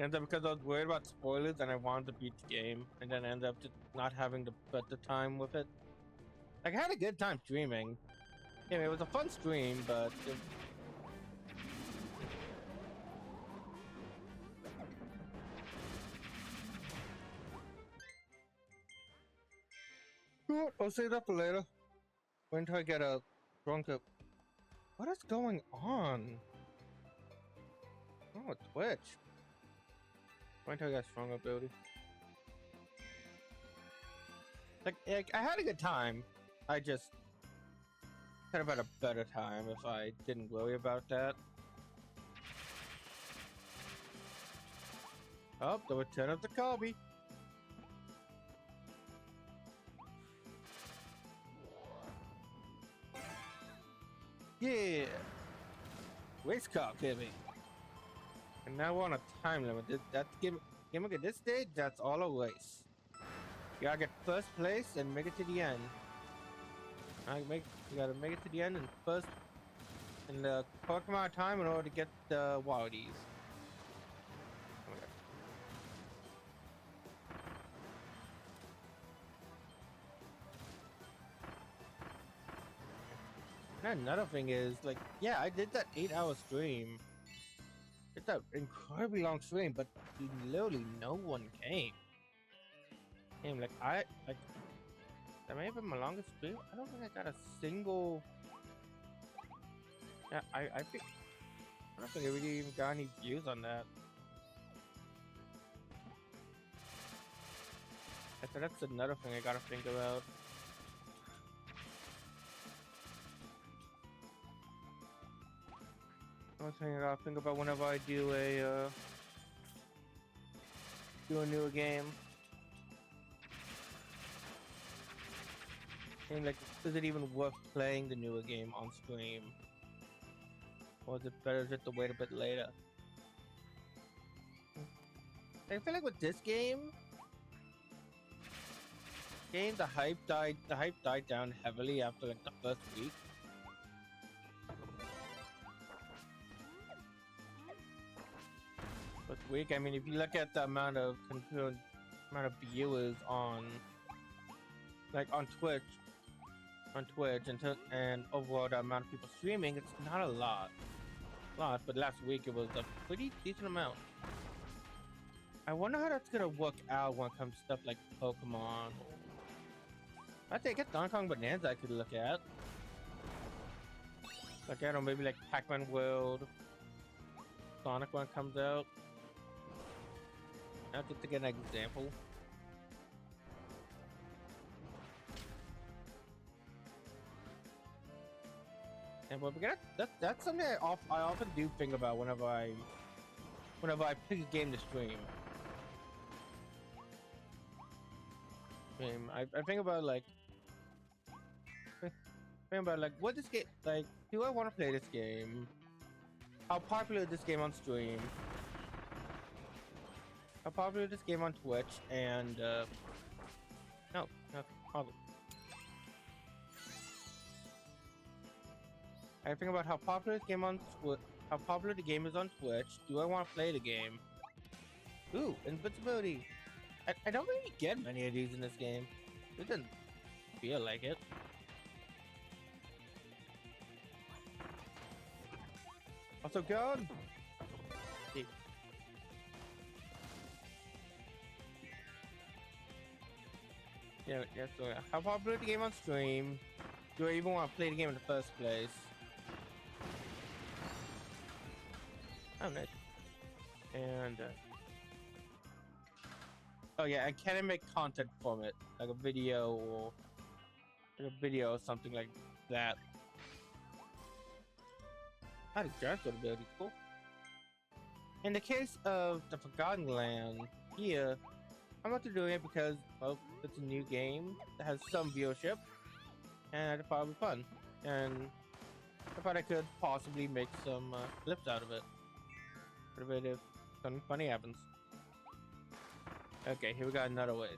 And then because I was worried about spoilers and I wanted to beat the game, and then I ended up just not having to put the time with it. Like, I had a good time streaming. Yeah, it was a fun stream, but I'll save that for later. Wait until I get a drunk up. What is going on? Oh, Twitch. Wait until I get strong ability. Like, I had a good time. I just could have had a better time if I didn't worry about that. Oh, the return of the Kirby. Yeah! Race car, Kirby. And now we're on a time limit. That's gimmick at this stage, that's all a race. You gotta get first place and make it to the end. You gotta make it to the end and first in the correct amount of time in order to get the wildies. Oh my God. And another thing is, like, yeah, I did that 8-hour stream. It's an incredibly long stream, but literally no one came. Game like that may have been my longest stream. I don't think I got a single. Yeah, I think I don't think I really even got any views on that. So that's another thing I gotta think about. One thing I gotta think about whenever I do a newer game. And like, is it even worth playing the newer game on stream? Or is it better just to wait a bit later? I feel like with this game, the hype died down heavily after like the first week. First week, I mean, if you look at the amount of viewers on Twitch, and overall the amount of people streaming, it's not a lot. But last week it was a pretty decent amount. I wonder how that's gonna work out when it comes to stuff like Pokemon. I think it's Donkey Kong Bonanza I could look at. Like, I don't know, maybe like Pac-Man World, Sonic when it comes out. Now just to get an example. And but that's something I often do think about whenever I pick a game to stream. I think about like what this game, like, do I want to play this game? How popular is this game on stream? How popular is this game on Twitch? And no, hold on. I think about how popular the game is on Twitch. Do I want to play the game? Ooh, invincibility. I don't really get many of these in this game. It doesn't feel like it. Also, gun. Yeah. So how popular is the game on stream? Do I even want to play the game in the first place? Oh, nice. And oh yeah, and can I make content from it, like a video or something like that? How did that ability? Cool. In the case of the Forgotten Land, here I'm not doing it because, well, it's a new game that has some viewership, and it's probably fun, and I thought I could possibly make some clips out of it. If something funny happens. Okay, here we got another ways.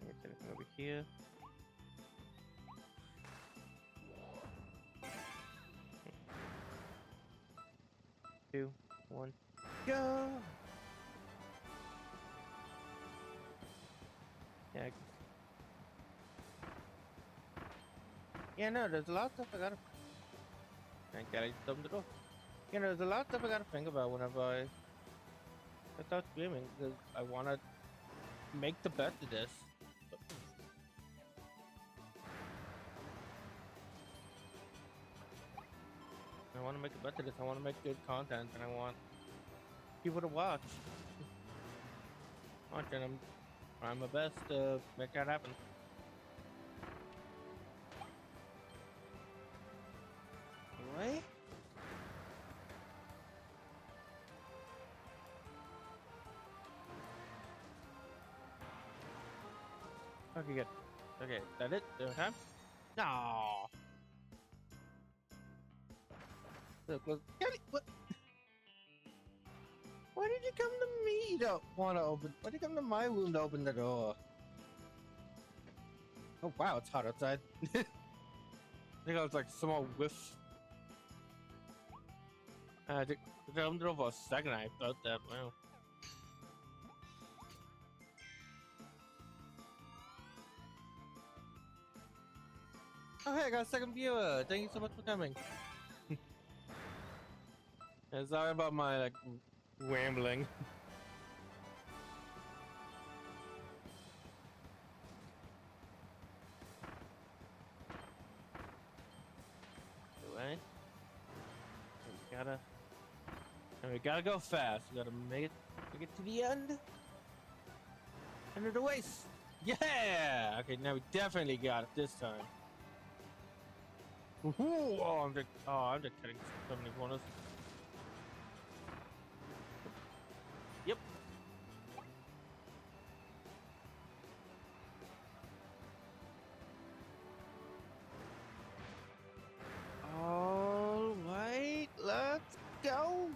There's anything over here. 2, 1, go! Yeah, no, there's a lot of stuff I gotta. I open the door. You know, there's a lot of stuff I gotta think about whenever I start streaming, because I wanna make the best of this. I want to make the best of this. I want to make good content, and I want people to watch. And I'm trying my best to make that happen. Anyway. Okay, good. Okay, that it? Do I have? No. So close. What? Why did you come to me to want to open? Why did you come to my room to open the door? Oh wow, it's hot outside. I think I was like small whiff. I think I opened the door for a second. I felt that. Wow. Oh hey, I got a second viewer. Thank you so much for coming. Sorry about my like rambling. we gotta go fast. We gotta make it to the end. End of the race. Yeah. Okay, now we definitely got it this time. Woohoo! I'm just cutting so many corners. Yep. All right, let's go.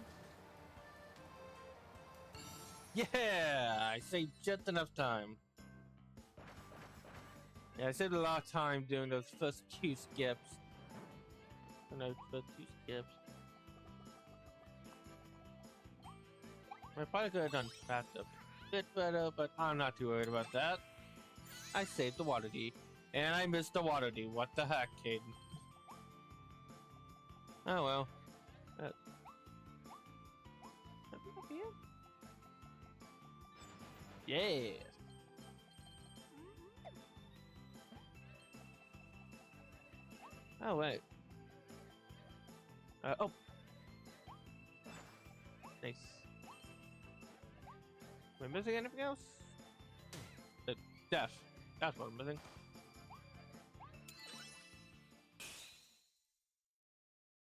Yeah, I saved just enough time. Yeah, I saved a lot of time doing those first two skips. I probably could have done faster, a bit better, but I'm not too worried about that. I saved the water D, and I missed the water D. What the heck, Caden? Oh well. Yeah. Oh wait. Oh. Nice. Am I missing anything else? The death. That's what I'm missing.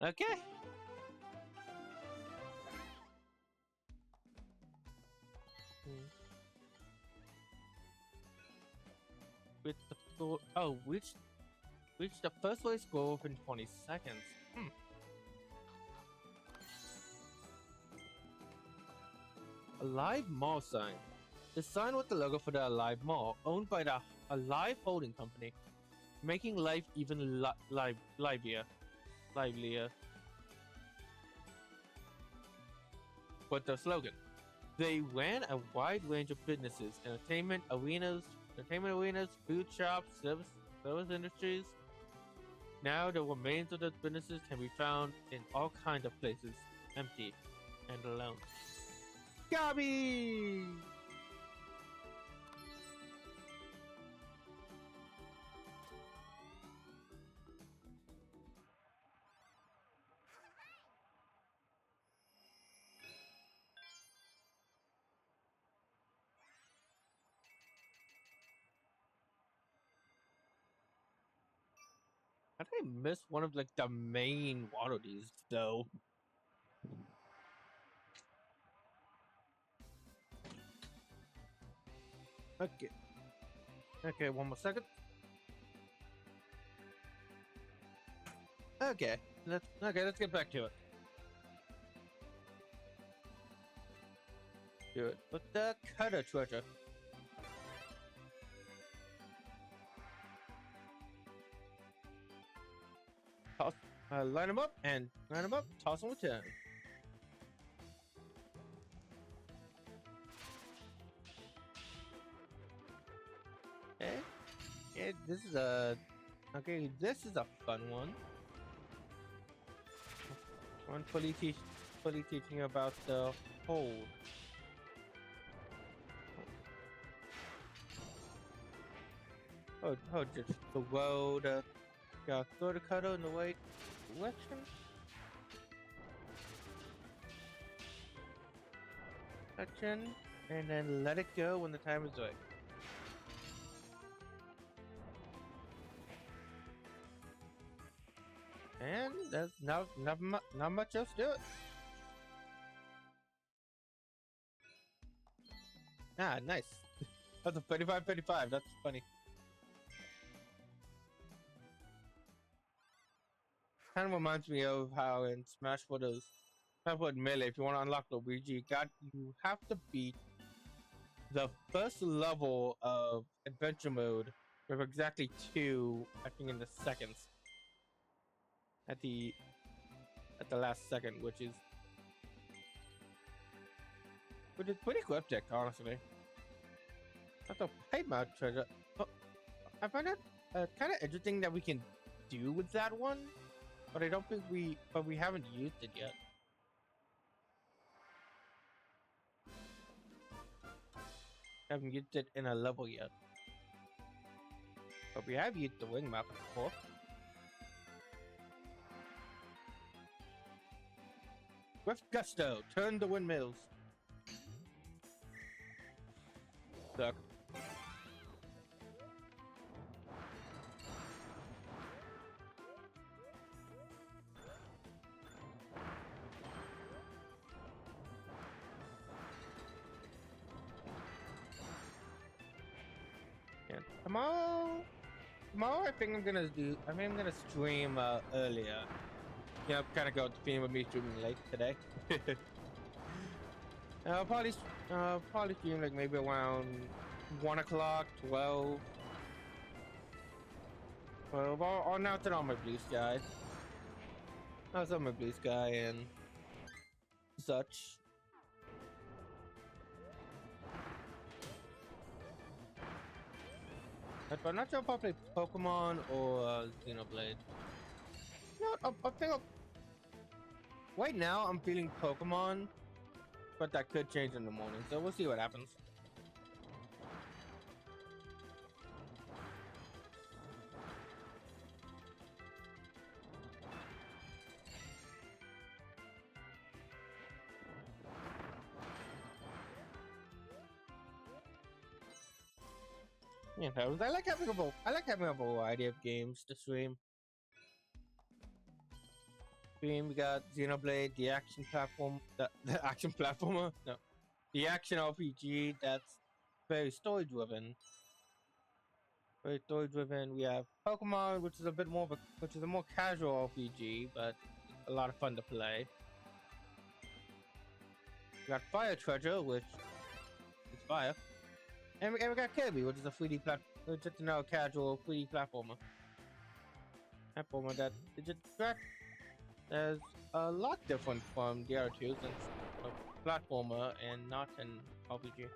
Okay. With the floor. Oh, reach the first place goal in 20 seconds. Alive Mall sign. The sign with the logo for the Alive Mall, owned by the Alive Holding Company, making life even livelier. But the slogan. They ran a wide range of businesses: entertainment arenas, food shops, service industries. Now the remains of those businesses can be found in all kinds of places, empty and alone. Kirby! I think I missed one of like the main water Ds though. Okay. Okay, one more second. Okay, let's get back to it. Good. But the cutter treasure. Toss, line them up and toss them return. Okay. Yeah, this is a fun one. One fully teaching about the hold. Just the road. Throw the cutter in the right direction. And then let it go when the time is right. And there's not much else to it. Ah, nice. That's a 35-35. That's funny. Kind of reminds me of how in Smash Bros. Melee, if you want to unlock Luigi, you have to beat the first level of adventure mode with exactly 2, I think, in the seconds. At the last second, which is pretty cryptic, honestly. That's a pipe treasure. Oh, I find it kind of interesting that we can do with that one, but I don't think we haven't used it yet. Haven't used it in a level yet, but we have used the wing map before. With gusto, turn the windmills. Suck. Yeah. Tomorrow I think I'm gonna stream earlier. Yeah, kind of got the feeling of me streaming late today. Probably stream like maybe around 1 o'clock, 12. Well, I'll announce it on my blue sky. That's on my blue sky and such. But I'm not sure if I'll play Pokemon or Xenoblade. You know, I think right now I'm feeling Pokemon, but that could change in the morning, so we'll see what happens. You know, I like having a variety of games to stream. We got Xenoblade, the action platform, the action platformer, no, the action RPG that's very story driven. Very story driven. We have Pokemon, which is a more casual RPG, but a lot of fun to play. We got Fire Treasure, which is fire. And we got Kirby, which is a 3D which is another casual 3D platformer. Platformer that is just is a lot different from the other two, since a platformer and not an RPG.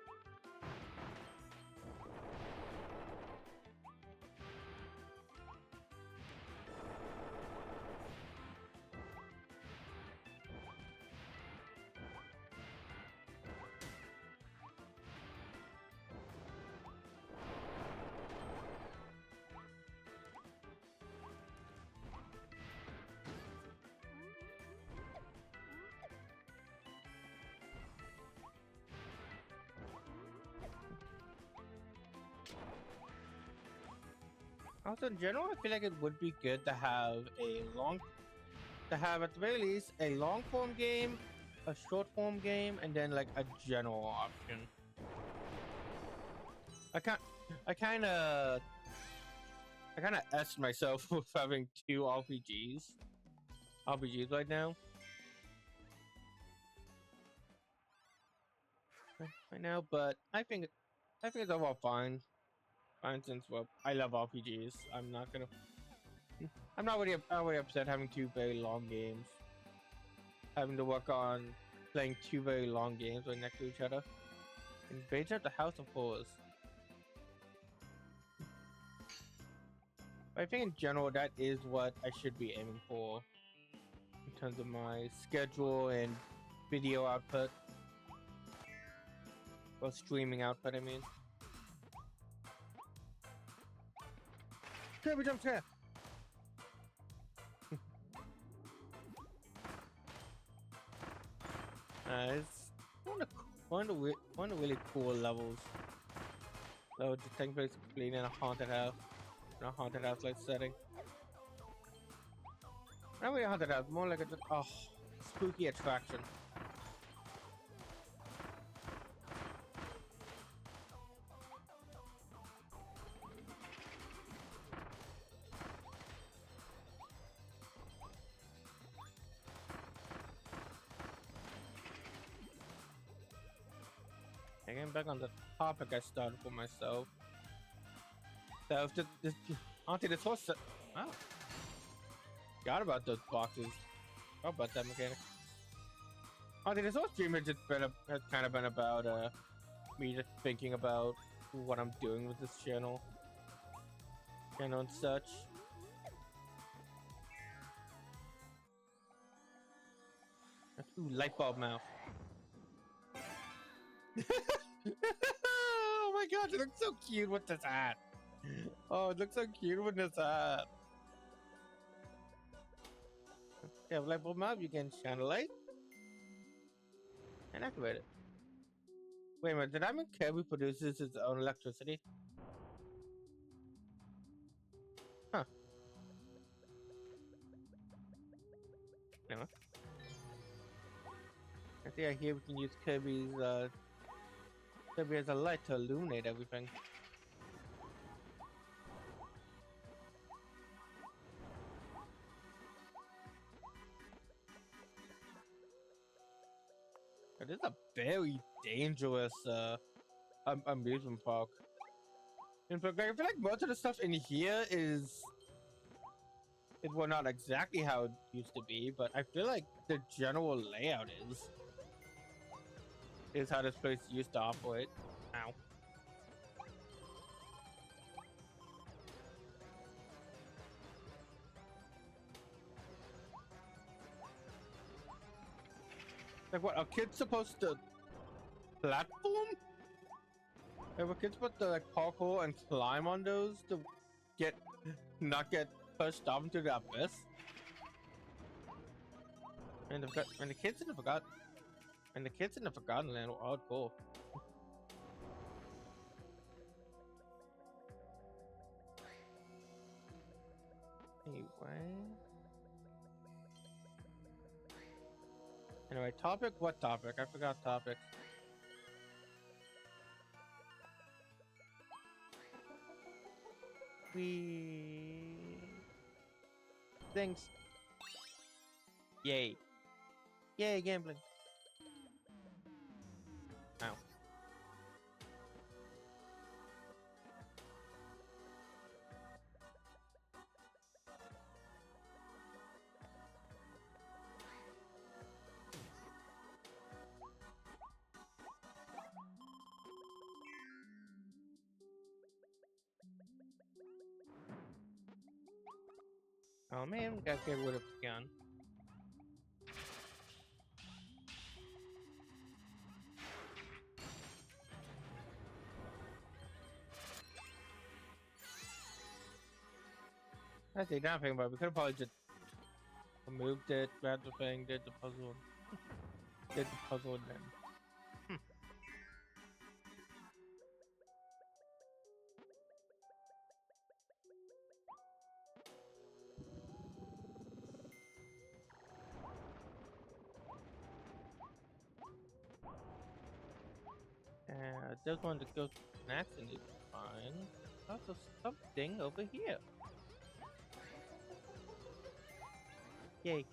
Also, in general, I feel like it would be good to have at the very least a long form game, a short form game, and then like a general option. I kind of asked myself with having two RPGs right now. But I think it's overall fine. Fine, since I love RPGs. I'm not really upset having two very long games. Having to work on playing two very long games right next to each other. Invasion of the House of Horrors. I think in general that is what I should be aiming for in terms of my schedule and video output. Or streaming output, I mean. Kirby jump scare! It's one of the really cool levels. So just taking place in a haunted house. In a haunted house like setting. Not really a haunted house, more like a spooky attraction. Getting back on the topic I started for myself. So honestly, this whole forgot about those boxes. Forgot about that mechanic. Honestly, this whole stream has kind of been about me just thinking about what I'm doing with this channel and such. Ooh, light bulb mouth. Oh my gosh, it looks so cute with this hat. Oh, it looks so cute with this hat. Yeah, light bulb mouth, you can shine a light. And activate it. Wait a minute, did I mean Kirby produces its own electricity? Huh. Anyway. I think here we can use Kirby as a light to illuminate everything. It is a very dangerous amusement park. In fact, I feel like most of the stuff in here is well, not exactly how it used to be, but I feel like the general layout is how this place used to operate. Ow. Like what? Are kids supposed to platform? Like, were kids supposed to like parkour and climb on those to not get pushed off into the abyss? And the kids in the Forgotten Land were all cool. Anyway, topic? What topic? I forgot topic. Thanks. Yay. Yay, gambling. Ow. Oh man, we gotta get rid of the gun. I say nothing, but we could have probably just removed it, grabbed the thing, did the puzzle, and then. There's one that goes next and it's fine. Also something over here. Yay.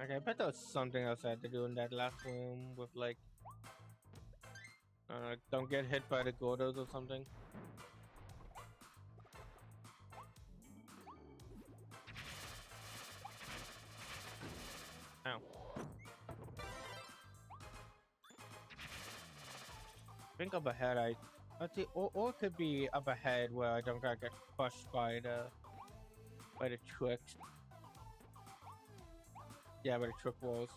Okay, I bet there was something else I had to do in that last room with like, don't get hit by the Gordos or something. Ow. I think up ahead let's see, or it could be up ahead where I don't gotta get crushed by the tricks. Yeah, by the trick walls.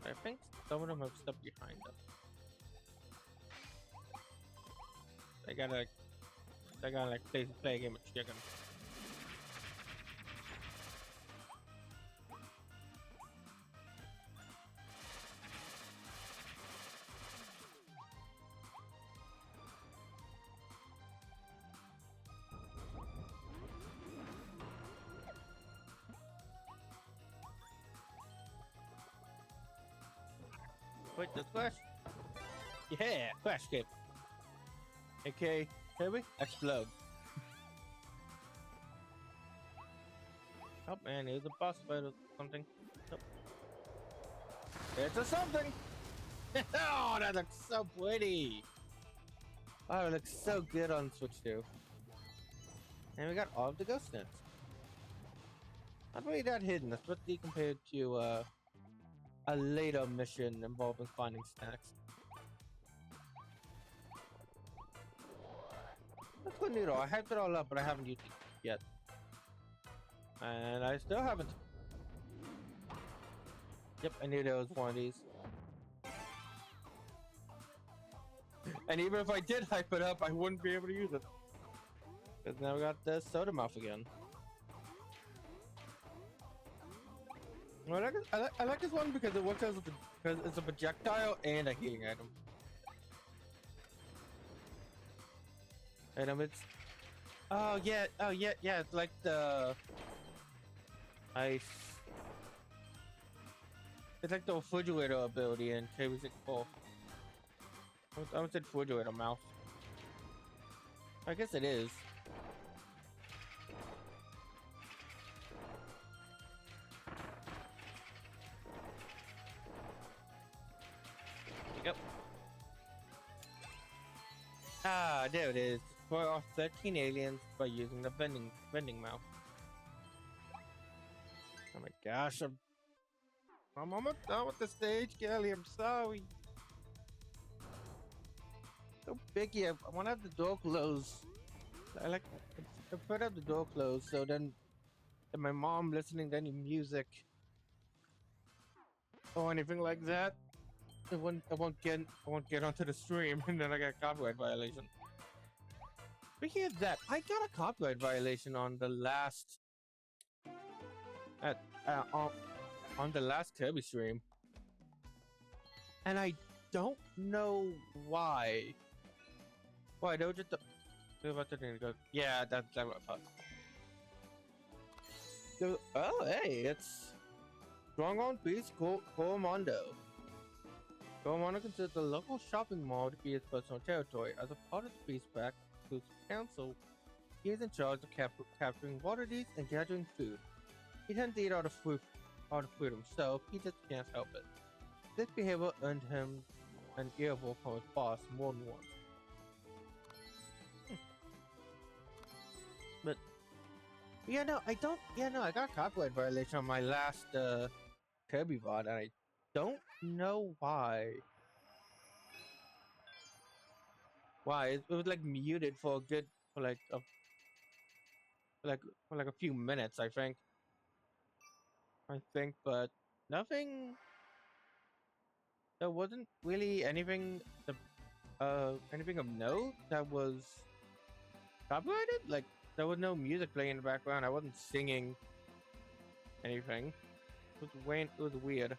I think some of them have stuff behind them. They gotta like play a game of chicken. Wait, the flash? Yeah, flash skip. Okay, Kirby, explode. Oh man, there's a boss fight or something. Oh. It's a something! Oh, that looks so pretty! Oh, it looks so good on Switch 2. And we got all of the ghost nets. Not really that hidden, especially compared to a later mission involving finding snacks. That's good noodle. I hyped it all up, but I haven't used it. yet. And I still haven't. Yep, I knew there was one of these. And even if I did hype it up, I wouldn't be able to use it. Because now we got the soda mouth again. Well, I like this one because it works as because it's a projectile and a healing item. It's oh yeah, it's like the it's like the refrigerator ability in Kirby 64. I would say refrigerator mouth. I guess it is. Yep. Ah, there it is. Destroy all 13 aliens by using the vending mouth. Oh my gosh, I'm almost done with the stage, Kelly. I'm sorry. So picky. I want to have the door closed. I prefer to have the door closed, so then my mom listening to any music or anything like that, I won't get onto the stream, and then I got a copyright violation. Speaking of that, I got a copyright violation on the last on the last Kirby stream, and I don't know why. Why? They were just yeah, that's what I thought. Oh, hey, it's Strong-On Beast Coromando. Coromando considers the local shopping mall to be his personal territory. As a part of the Beast Pack Council, he is in charge of capturing water deeds and gathering food. He tends to eat all the food himself, he just can't help it. This behavior earned him an earful from his boss more than once. But yeah, no, I got a copyright violation on my last Kirby VOD, and I don't know why. Why? It was like muted for like a few minutes, I think. But nothing. There wasn't really anything of note that was copyrighted. Like, there was no music playing in the background. I wasn't singing anything. It was weird.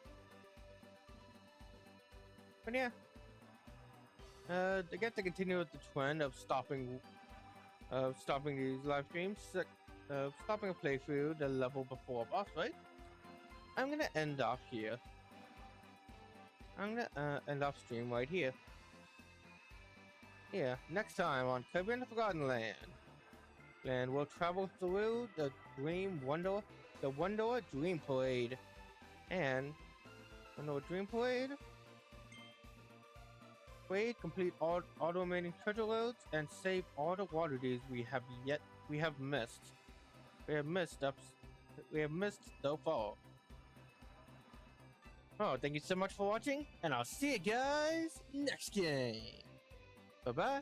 But yeah. I get to continue with the trend of stopping these live streams, stopping a playthrough the level before a boss fight. I'm gonna end off here. I'm gonna end off stream right here. Yeah, next time on Kirby and the Forgotten Land. And we'll travel through the Wonder Dream Parade. And Wonder Dream Parade, complete all the remaining treasure roads, and save all the water deeds we have missed. We have missed so far. Oh, thank you so much for watching, and I'll see you guys next game. Bye bye.